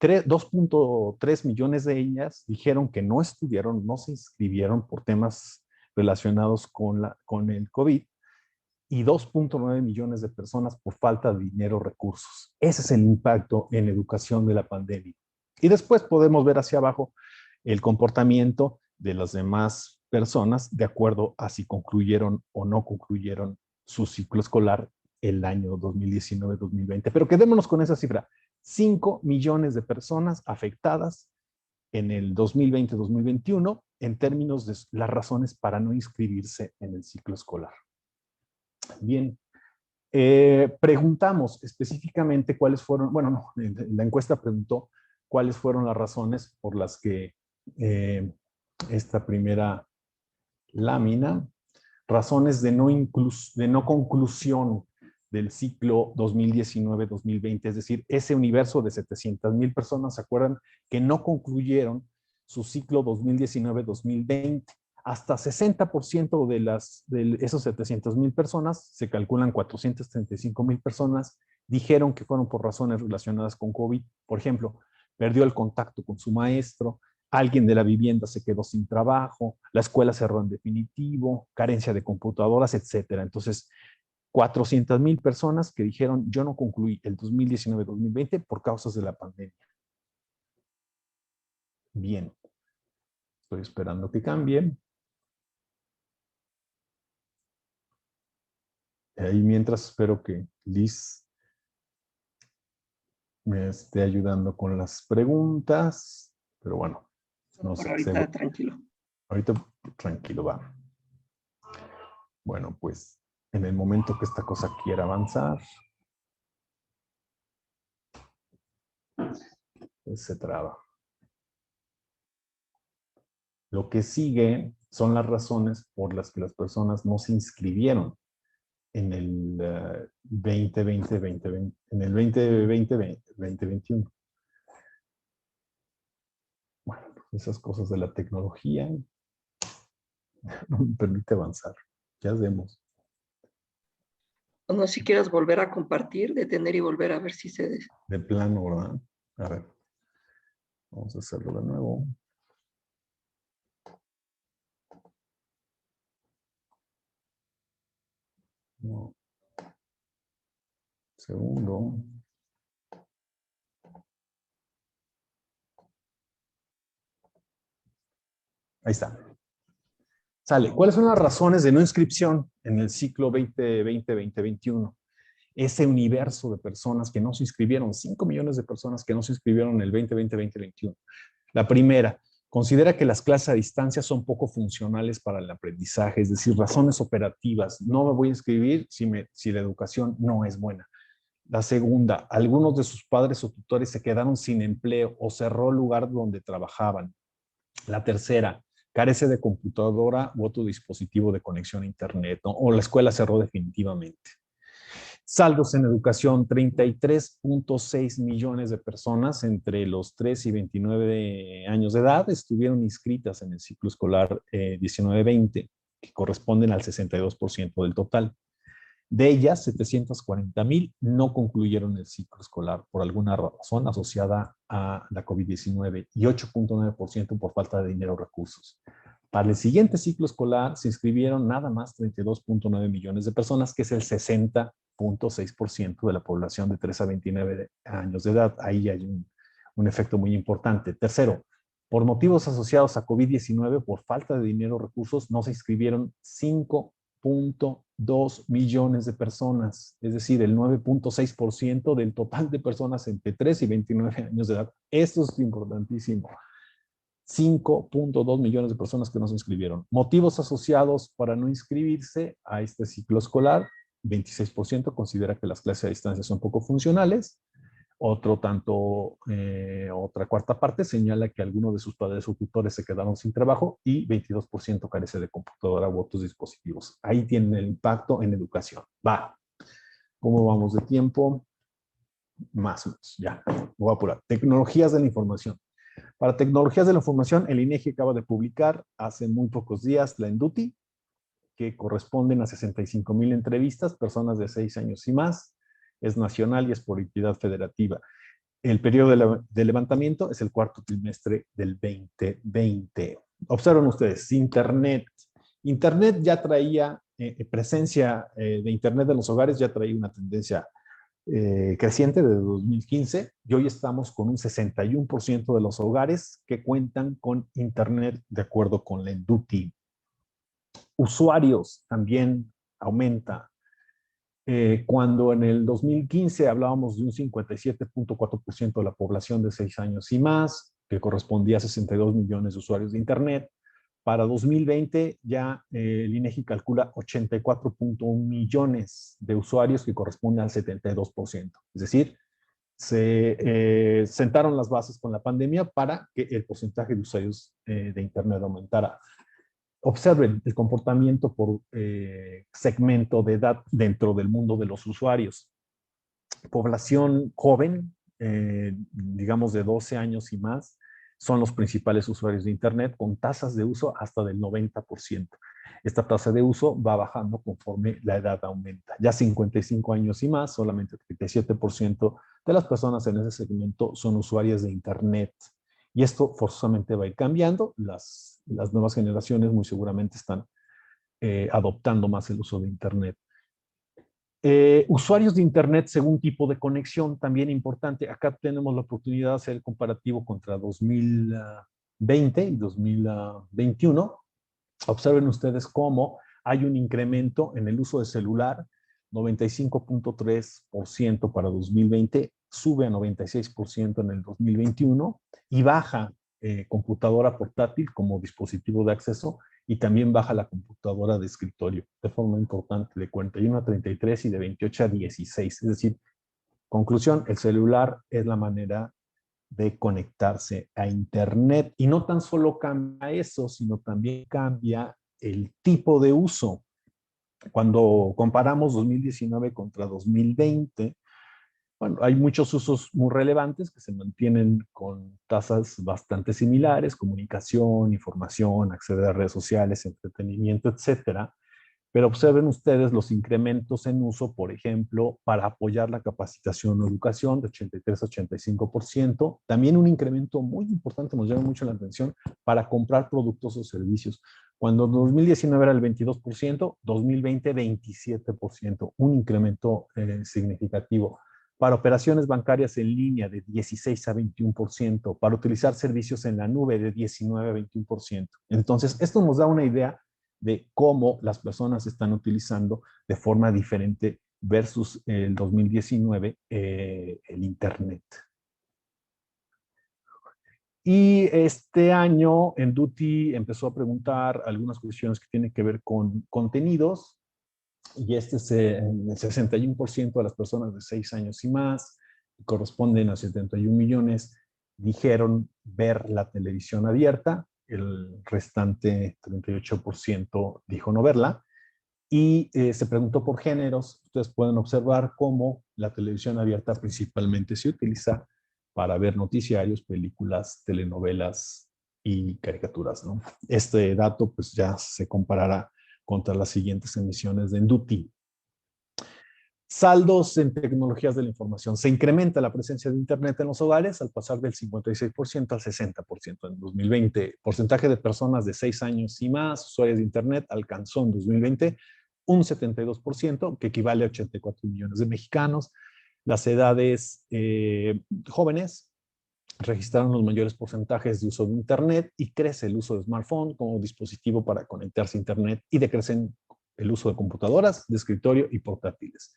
2.3 millones de ellas dijeron que no estudiaron, no se inscribieron por temas relacionados con el COVID, y 2.9 millones de personas por falta de dinero o recursos. Ese es el impacto en educación de la pandemia. Y después podemos ver hacia abajo el comportamiento de las demás personas de acuerdo a si concluyeron o no concluyeron su ciclo escolar el año 2019-2020. Pero quedémonos con esa cifra. 5 millones de personas afectadas en el 2020-2021 en términos de las razones para no inscribirse en el ciclo escolar. Bien, preguntamos específicamente cuáles fueron, bueno, no, la encuesta preguntó cuáles fueron las razones por las que esta primera lámina, razones de no conclusión del ciclo 2019-2020, es decir, ese universo de 700,000 personas, ¿se acuerdan? Que no concluyeron su ciclo 2019-2020. Hasta 60% de esos 700,000 personas, se calculan 435,000 personas, dijeron que fueron por razones relacionadas con COVID. Por ejemplo, perdió el contacto con su maestro, alguien de la vivienda se quedó sin trabajo, la escuela cerró en definitivo, carencia de computadoras, etcétera. Entonces, 400,000 personas que dijeron, yo no concluí el 2019-2020 por causas de la pandemia. Bien. Estoy esperando que cambien. Ahí mientras espero que Liz me esté ayudando con las preguntas. Pero bueno, no Por sé. ahorita, tranquilo. Ahorita tranquilo, va. Bueno, pues en el momento que esta cosa quiera avanzar, pues se traba. Lo que sigue son las razones por las que las personas no se inscribieron en el 2020, en el 2021. Bueno, pues esas cosas de la tecnología no me permite avanzar. ¿Qué hacemos? O no, si quieres volver a compartir, detener y volver a ver si se... De plano, ¿verdad? A ver, vamos a hacerlo de nuevo. No. Segundo. Ahí está. Sale. ¿Cuáles son las razones de no inscripción en el ciclo 2020-2021? Ese universo de personas que no se inscribieron, 5 millones de personas que no se inscribieron en el 2020-2021. La primera, considera que las clases a distancia son poco funcionales para el aprendizaje, es decir, razones operativas. No me voy a inscribir si la educación no es buena. La segunda, algunos de sus padres o tutores se quedaron sin empleo o cerró el lugar donde trabajaban. La tercera, carece de computadora u otro dispositivo de conexión a Internet, ¿no? O la escuela cerró definitivamente. Saldos en educación, 33.6 millones de personas entre los 3 y 29 años de edad estuvieron inscritas en el ciclo escolar 19-20, que corresponden al 62% del total. De ellas, 740,000 no concluyeron el ciclo escolar por alguna razón asociada a la COVID-19 y 8.9% por falta de dinero o recursos. Para el siguiente ciclo escolar se inscribieron nada más 32.9 millones de personas, que es el 60.6% de la población de 3 a 29 años de edad. Ahí hay un efecto muy importante. Tercero, por motivos asociados a COVID-19, por falta de dinero o recursos, no se inscribieron 5.2 millones de personas, es decir, el 9.6% del total de personas entre 3 y 29 años de edad. Esto es importantísimo. 5.2 millones de personas que no se inscribieron. Motivos asociados para no inscribirse a este ciclo escolar, 26% considera que las clases a distancia son poco funcionales. Otra cuarta parte señala que algunos de sus padres o tutores se quedaron sin trabajo y 22% carece de computadora u otros dispositivos. Ahí tienen el impacto en educación. Va. ¿Cómo vamos de tiempo? Más o menos, ya. Voy a apurar. Tecnologías de la información. Para tecnologías de la información, el INEGI acaba de publicar hace muy pocos días la ENDUTI, que corresponden a 65,000 entrevistas, personas de 6 años y más. Es nacional y es por entidad federativa. El periodo de levantamiento es el cuarto trimestre del 2020. Observen ustedes, Internet. Internet ya traía, presencia de Internet en los hogares ya traía una tendencia creciente desde 2015 y hoy estamos con un 61% de los hogares que cuentan con Internet de acuerdo con la ENDUTI. Usuarios también aumenta. Cuando en el 2015 hablábamos de un 57.4% de la población de 6 años y más, que correspondía a 62 millones de usuarios de Internet, para 2020 ya el INEGI calcula 84.1 millones de usuarios, que corresponde al 72%. Es decir, se sentaron las bases con la pandemia para que el porcentaje de usuarios de Internet aumentara. Observen el comportamiento por segmento de edad dentro del mundo de los usuarios. Población joven, digamos de 12 años y más, son los principales usuarios de Internet con tasas de uso hasta del 90%. Esta tasa de uso va bajando conforme la edad aumenta. Ya 55 años y más, solamente 37% de las personas en ese segmento son usuarias de Internet. Y esto forzosamente va a ir cambiando. Las nuevas generaciones muy seguramente están adoptando más el uso de Internet. Usuarios de Internet según tipo de conexión, también importante. Acá tenemos la oportunidad de hacer el comparativo contra 2020 y 2021. Observen ustedes cómo hay un incremento en el uso de celular, 95.3% para 2020, sube a 96% en el 2021 y baja computadora portátil como dispositivo de acceso y también baja la computadora de escritorio de forma importante de 41 a 33 y de 28 a 16. Es decir, conclusión, el celular es la manera de conectarse a Internet. Y no tan solo cambia eso, sino también cambia el tipo de uso. Cuando comparamos 2019 contra 2020, bueno, hay muchos usos muy relevantes que se mantienen con tasas bastante similares: comunicación, información, acceder a redes sociales, entretenimiento, etcétera. Pero observen ustedes los incrementos en uso, por ejemplo, para apoyar la capacitación o educación de 83 a 85%. También un incremento muy importante, nos llama mucho la atención, para comprar productos o servicios. Cuando en 2019 era el 22%, 2020 27%, un incremento significativo. Para operaciones bancarias en línea de 16 a 21%, para utilizar servicios en la nube de 19 a 21%. Entonces, esto nos da una idea de cómo las personas están utilizando de forma diferente versus el 2019 el Internet. Y este año en Duty empezó a preguntar algunas cuestiones que tienen que ver con contenidos, y el 61% de las personas de 6 años y más, corresponden a 71 millones, dijeron ver la televisión abierta. El restante 38% dijo no verla. Y se preguntó por géneros. Ustedes pueden observar cómo la televisión abierta principalmente se utiliza para ver noticiarios, películas, telenovelas y caricaturas, ¿no? Este dato pues ya se comparará contra las siguientes emisiones de Enduti. Saldos en tecnologías de la información. Se incrementa la presencia de Internet en los hogares al pasar del 56% al 60% en 2020. Porcentaje de personas de 6 años y más usuarios de Internet alcanzó en 2020 un 72%, que equivale a 84 millones de mexicanos. Las edades jóvenes registraron los mayores porcentajes de uso de Internet y crece el uso de smartphone como dispositivo para conectarse a Internet y decrecen el uso de computadoras, de escritorio y portátiles.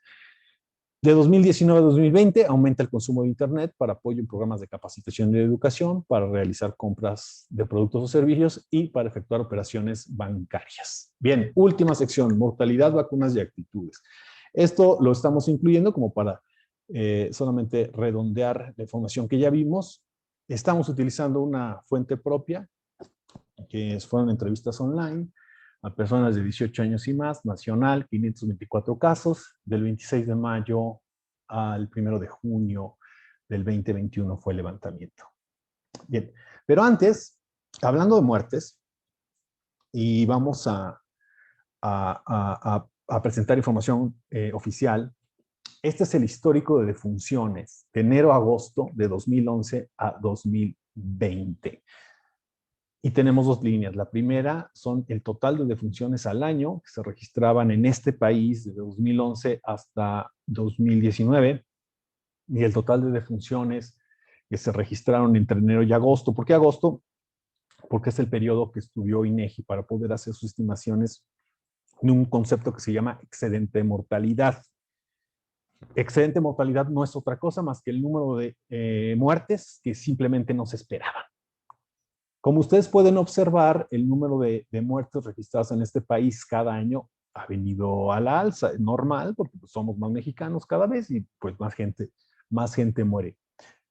De 2019 a 2020 aumenta el consumo de Internet para apoyo en programas de capacitación y de educación, para realizar compras de productos o servicios y para efectuar operaciones bancarias. Bien, última sección, mortalidad, vacunas y actitudes. Esto lo estamos incluyendo como para solamente redondear la información que ya vimos. Estamos utilizando una fuente propia, que fueron entrevistas online a personas de 18 años y más, nacional, 524 casos, del 26 de mayo al 1 de junio del 2021 fue el levantamiento. Bien, pero antes, hablando de muertes, y vamos a presentar información oficial. Este es el histórico de defunciones de enero a agosto de 2011 a 2020. Y tenemos dos líneas. La primera son el total de defunciones al año que se registraban en este país de 2011 hasta 2019, y el total de defunciones que se registraron entre enero y agosto. ¿Por qué agosto? Porque es el periodo que estudió INEGI para poder hacer sus estimaciones de un concepto que se llama excedente de mortalidad. Excedente de mortalidad no es otra cosa más que el número de muertes que simplemente no se esperaban. Como ustedes pueden observar, el número de muertes registradas en este país cada año ha venido a la alza. Es normal, porque pues, somos más mexicanos cada vez y pues más gente muere.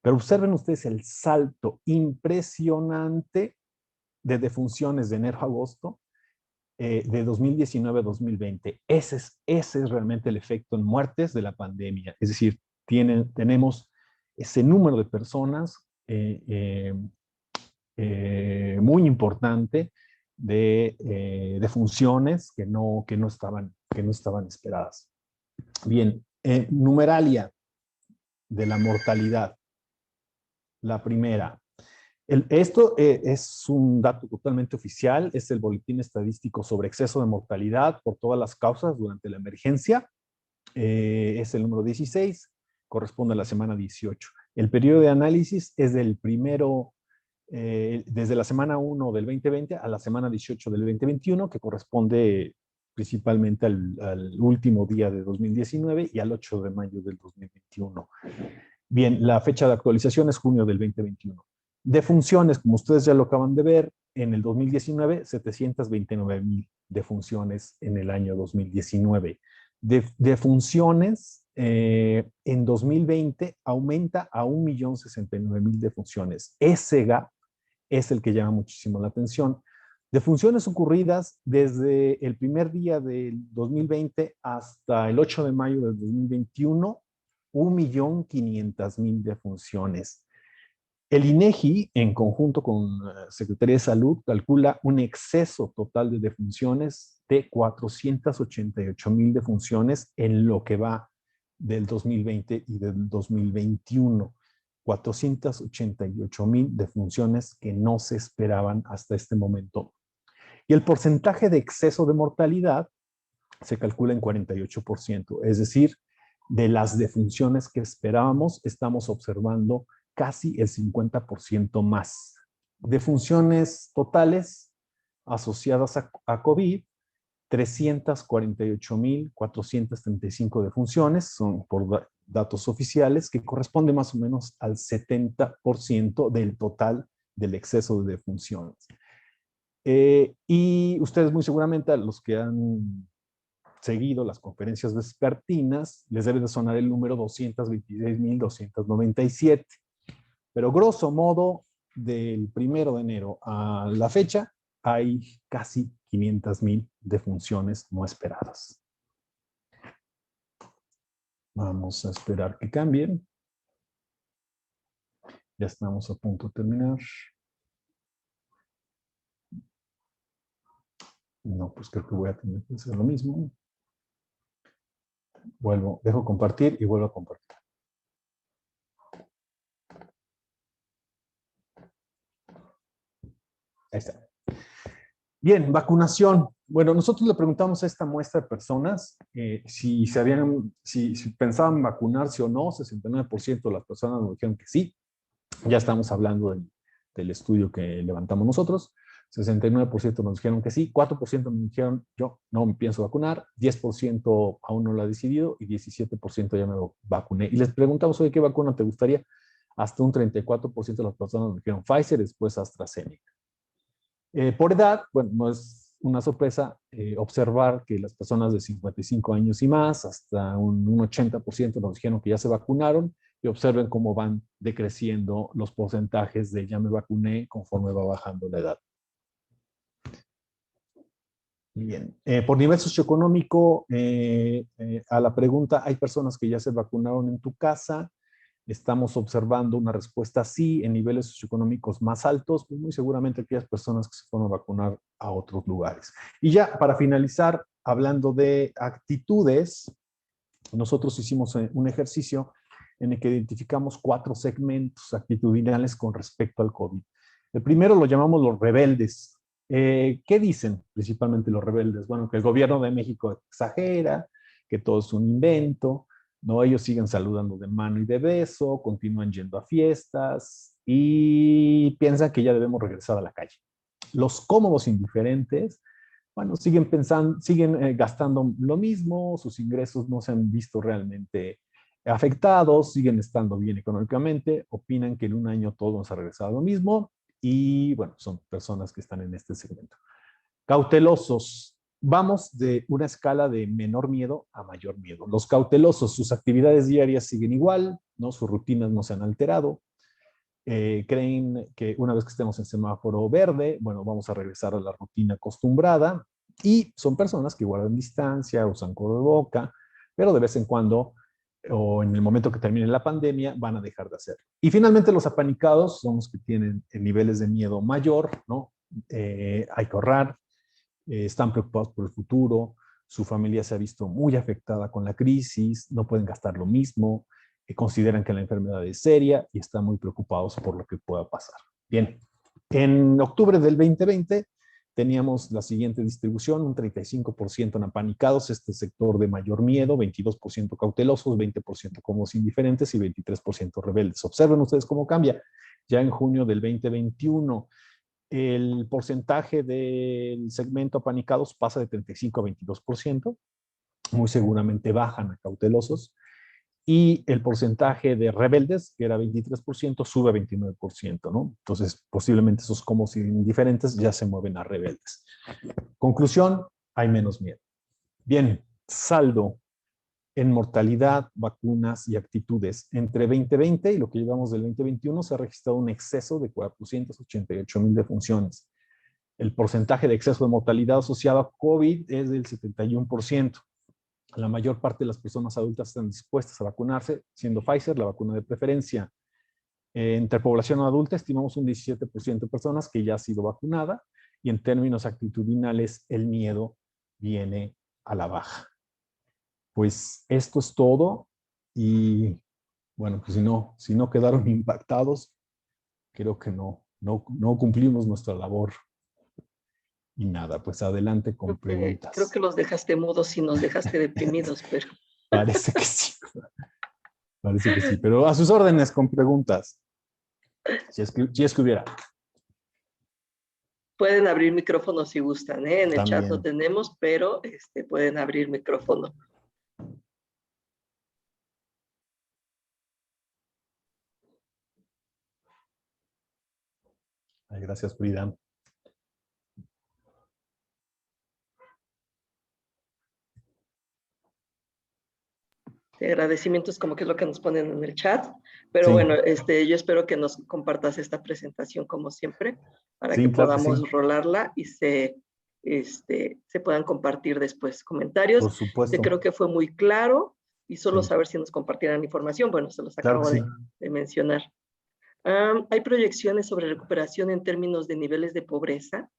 Pero observen ustedes el salto impresionante de defunciones de enero a agosto de 2019 a 2020. Ese es realmente el efecto en muertes de la pandemia. Es decir, tenemos ese número de personas muy importante de funciones que no estaban esperadas. Bien, numeralia de la mortalidad. La primera. Esto es un dato totalmente oficial, es el Boletín Estadístico sobre Exceso de Mortalidad por todas las causas durante la emergencia. es el número 16, corresponde a la semana 18. El periodo de análisis es del primero, desde la semana 1 del 2020 a la semana 18 del 2021, que corresponde principalmente al último día de 2019 y al 8 de mayo del 2021. Bien, la fecha de actualización es junio del 2021. Defunciones, como ustedes ya lo acaban de ver, en el 2019, 729,000 defunciones en el año 2019. Defunciones en 2020 aumenta a 1,069,000 defunciones. Ese gap es el que llama muchísimo la atención. Defunciones ocurridas desde el primer día del 2020 hasta el 8 de mayo del 2021, 1,500,000 defunciones. El INEGI, en conjunto con la Secretaría de Salud, calcula un exceso total de defunciones de 488,000 defunciones en lo que va del 2020 y del 2021. 488,000 defunciones que no se esperaban hasta este momento. Y el porcentaje de exceso de mortalidad se calcula en 48%, es decir, de las defunciones que esperábamos, estamos observando casi el 50% más. Defunciones totales asociadas a COVID, 348,435 defunciones, son por datos oficiales, que corresponde más o menos al 70% del total del exceso de defunciones. Y ustedes muy seguramente, a los que han seguido las conferencias vespertinas, les debe de sonar el número 226,297. Pero grosso modo, del 1 de enero a la fecha, hay casi 500,000 defunciones no esperadas. Vamos a esperar que cambien. Ya estamos a punto de terminar. No, pues creo que voy a tener que hacer lo mismo. Vuelvo, dejo compartir y vuelvo a compartir. Ahí está. Bien, vacunación. Bueno, nosotros le preguntamos a esta muestra de personas si pensaban vacunarse o no. 69% de las personas nos dijeron que sí. Ya estamos hablando del estudio que levantamos nosotros. 69% nos dijeron que sí, 4% nos dijeron yo no me pienso vacunar, 10% aún no lo ha decidido y 17% ya me vacuné. Y les preguntamos, oye, ¿qué vacuna te gustaría? Hasta un 34% de las personas nos dijeron Pfizer, después AstraZeneca. Por edad, bueno, no es una sorpresa observar que las personas de 55 años y más, hasta un 80% nos dijeron que ya se vacunaron, y observen cómo van decreciendo los porcentajes de ya me vacuné conforme va bajando la edad. Bien. Por nivel socioeconómico, a la pregunta, ¿hay personas que ya se vacunaron en tu casa? Estamos observando una respuesta sí en niveles socioeconómicos más altos, pues muy seguramente aquellas personas que se fueron a vacunar a otros lugares. Y ya para finalizar, hablando de actitudes, nosotros hicimos un ejercicio en el que identificamos 4 segmentos actitudinales con respecto al COVID. El primero lo llamamos los rebeldes. ¿Qué dicen principalmente los rebeldes? Bueno, que el gobierno de México exagera, que todo es un invento, ¿no? Ellos siguen saludando de mano y de beso, continúan yendo a fiestas y piensan que ya debemos regresar a la calle. Los cómodos indiferentes, bueno, siguen pensando, siguen gastando lo mismo, sus ingresos no se han visto realmente afectados, siguen estando bien económicamente, opinan que en un año todo nos ha regresado a lo mismo y, bueno, son personas que están en este segmento. Cautelosos. Vamos de una escala de menor miedo a mayor miedo. Los cautelosos, sus actividades diarias siguen igual, ¿no? Sus rutinas no se han alterado. Creen que una vez que estemos en semáforo verde, bueno, vamos a regresar a la rutina acostumbrada, y son personas que guardan distancia, usan cubreboca, pero de vez en cuando o en el momento que termine la pandemia van a dejar de hacerlo. Y finalmente los apanicados son los que tienen niveles de miedo mayor, ¿no? Hay que ahorrar, están preocupados por el futuro, su familia se ha visto muy afectada con la crisis, no pueden gastar lo mismo, consideran que la enfermedad es seria y están muy preocupados por lo que pueda pasar. Bien, en octubre del 2020 teníamos la siguiente distribución, un 35% en apanicados, este sector de mayor miedo, 22% cautelosos, 20% cómodos indiferentes y 23% rebeldes. Observen ustedes cómo cambia. Ya en junio del 2021, el porcentaje del segmento apanicados pasa de 35 a 22%, muy seguramente bajan a cautelosos, y el porcentaje de rebeldes, que era 23%, sube a 29%, ¿no? Entonces, posiblemente esos cómodos indiferentes ya se mueven a rebeldes. Conclusión, hay menos miedo. Bien, saldo en mortalidad, vacunas y actitudes. Entre 2020 y lo que llevamos del 2021 se ha registrado un exceso de 488,000 defunciones. El porcentaje de exceso de mortalidad asociado a COVID es del 71%. La mayor parte de las personas adultas están dispuestas a vacunarse, siendo Pfizer la vacuna de preferencia. Entre población adulta estimamos un 17% de personas que ya ha sido vacunada, y en términos actitudinales el miedo viene a la baja. Pues esto es todo, y bueno, pues si no quedaron impactados, creo que no cumplimos nuestra labor. Y nada, pues adelante con preguntas. Creo que los dejaste mudos y nos dejaste deprimidos, pero... Parece que sí. Parece que sí, pero a sus órdenes con preguntas. Si es que hubiera. Pueden abrir micrófono si gustan, ¿eh? En el También. chat no tenemos, pero pueden abrir micrófono. Ay, gracias, Frida. De agradecimientos, como que es lo que nos ponen en el chat, pero Sí. bueno, yo espero que nos compartas esta presentación como siempre, para Sí, que claro que podamos sí. rolarla y se puedan compartir después comentarios. Por supuesto. Creo que fue muy claro, y solo Sí. saber si nos compartirán información. Bueno, se los Claro acabo que sí. de mencionar. ¿Hay proyecciones sobre recuperación en términos de niveles de pobreza?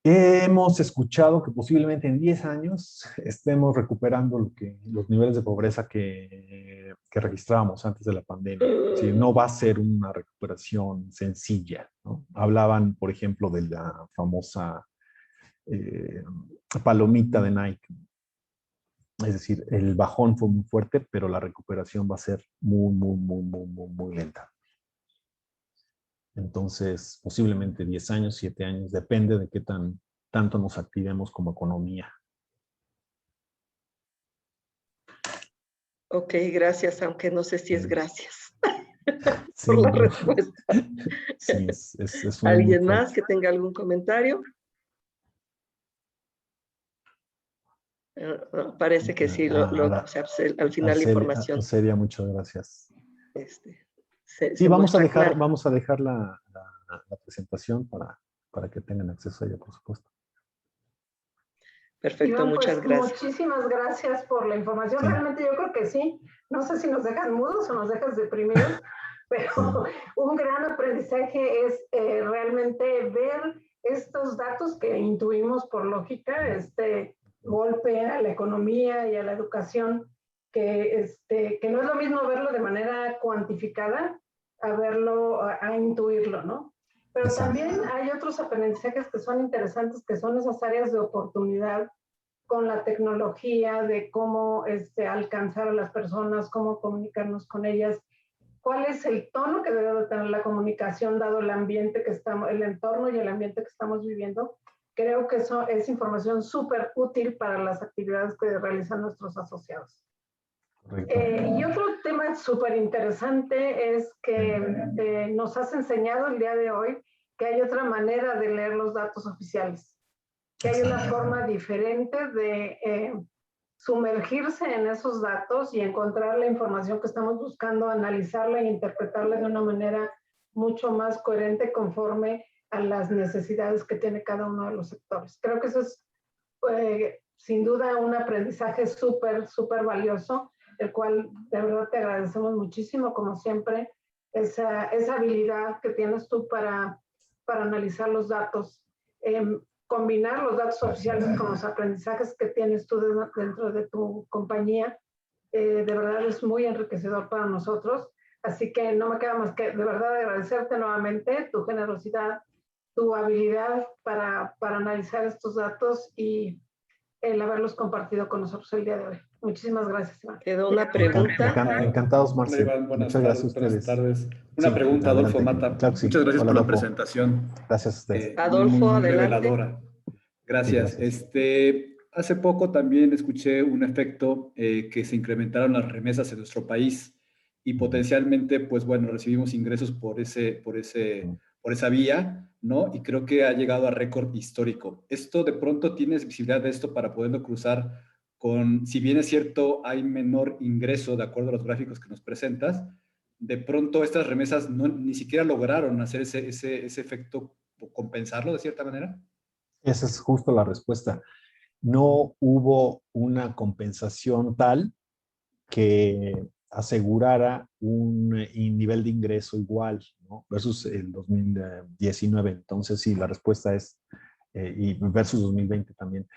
Hemos escuchado que posiblemente en 10 años estemos recuperando los niveles de pobreza que registrábamos antes de la pandemia. Sí, no va a ser una recuperación sencilla, ¿no? Hablaban, por ejemplo, de la famosa palomita de Nike. Es decir, el bajón fue muy fuerte, pero la recuperación va a ser muy lenta. Entonces, posiblemente 10 años, 7 años, depende de qué tanto nos activemos como economía. Ok, gracias, aunque no sé si es gracias Sí, por la no. respuesta. Sí, es ¿Alguien más que tenga algún comentario? Parece que sí, o sea, pues, al final la información Sería, muchas gracias. se Sí, vamos a muestra dejar la presentación para que tengan acceso a ella, por supuesto. Perfecto, Iván, muchas pues, gracias. Muchísimas gracias por la información. Sí. Realmente yo creo que sí. No sé si nos dejan mudos o nos dejas deprimidos, pero sí. Un gran aprendizaje es realmente ver estos datos que intuimos por lógica, este golpe a la economía y a la educación, que no es lo mismo verlo de manera cuantificada a verlo, a intuirlo, ¿no? Pero también hay otros aprendizajes que son interesantes, que son esas áreas de oportunidad con la tecnología, de cómo alcanzar a las personas, cómo comunicarnos con ellas, cuál es el tono que debe de tener la comunicación dado el ambiente que estamos, el entorno y el ambiente que estamos viviendo. Creo que eso es información súper útil para las actividades que realizan nuestros asociados. Y otro tema súper interesante es que nos has enseñado el día de hoy que hay otra manera de leer los datos oficiales, que hay una forma diferente de sumergirse en esos datos y encontrar la información que estamos buscando, analizarla e interpretarla de una manera mucho más coherente conforme a las necesidades que tiene cada uno de los sectores. Creo que eso es sin duda un aprendizaje súper valioso, el cual de verdad te agradecemos muchísimo, como siempre, esa habilidad que tienes tú para analizar los datos, combinar los datos oficiales con los aprendizajes que tienes tú dentro de tu compañía. De verdad es muy enriquecedor para nosotros, así que no me queda más que de verdad agradecerte nuevamente tu generosidad tu habilidad para analizar estos datos y el haberlos compartido con nosotros el día de hoy. Muchísimas gracias, Iván. Quedó una pregunta. Encantados, Hola, Marce. Iván, Muchas gracias a buenas ustedes. tardes. Una Sí, pregunta, Adolfo adelante. Mata. Claro que sí. Muchas gracias Hola, por la Adolfo. presentación. Gracias a ustedes. Adolfo, Muy adelante. reveladora. Sí, Gracias. gracias. Hace poco también escuché un efecto que se incrementaron las remesas en nuestro país y potencialmente, pues bueno, recibimos ingresos por esa vía, ¿no? Y creo que ha llegado a récord histórico. ¿Esto de pronto tienes visibilidad de esto para poderlo cruzar con, si bien es cierto, hay menor ingreso de acuerdo a los gráficos que nos presentas, de pronto estas remesas ni siquiera lograron hacer ese efecto o compensarlo de cierta manera? Esa es justo la respuesta. No hubo una compensación tal que asegurara un nivel de ingreso igual, ¿no? Versus el 2019. Entonces, sí, la respuesta es, y versus 2020 también,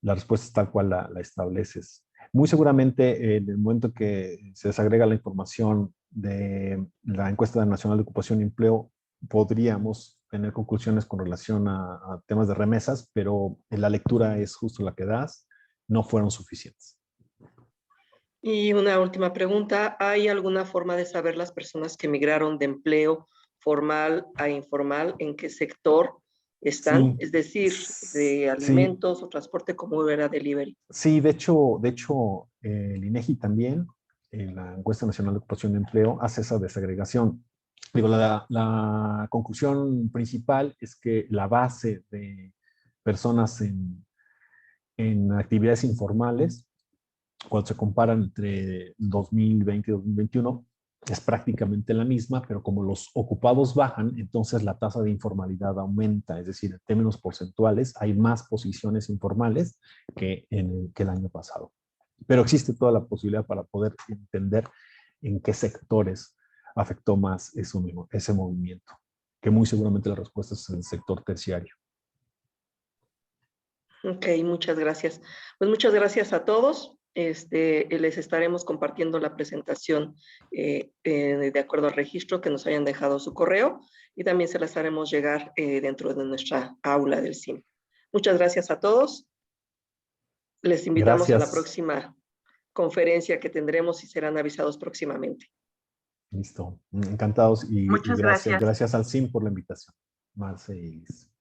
la respuesta es tal cual la estableces. Muy seguramente, en el momento que se desagrega la información de la encuesta nacional de ocupación y empleo, podríamos tener conclusiones con relación a temas de remesas, pero la lectura es justo la que das, no fueron suficientes. Y una última pregunta. ¿Hay alguna forma de saber las personas que migraron de empleo formal a informal, en qué sector están? Sí, Es decir, de sí, alimentos o transporte como Uber a delivery. sí, de hecho, el INEGI también, en la encuesta nacional de ocupación y empleo, hace esa desagregación. Digo, la conclusión principal es que la base de personas en actividades informales, cuando se comparan entre 2020 y 2021, es prácticamente la misma, pero como los ocupados bajan, entonces la tasa de informalidad aumenta, es decir, en términos porcentuales hay más posiciones informales que el año pasado. Pero existe toda la posibilidad para poder entender en qué sectores afectó más ese movimiento, que muy seguramente la respuesta es en el sector terciario. Ok, muchas gracias. Pues muchas gracias a todos. Les estaremos compartiendo la presentación de acuerdo al registro que nos hayan dejado su correo y también se las haremos llegar dentro de nuestra aula del CIM. Muchas gracias a todos. Les invitamos a la Gracias. próxima conferencia que tendremos y serán avisados próximamente. Listo. Encantados y Muchas gracias. gracias. Gracias al CIM por la invitación. Marce y Liz.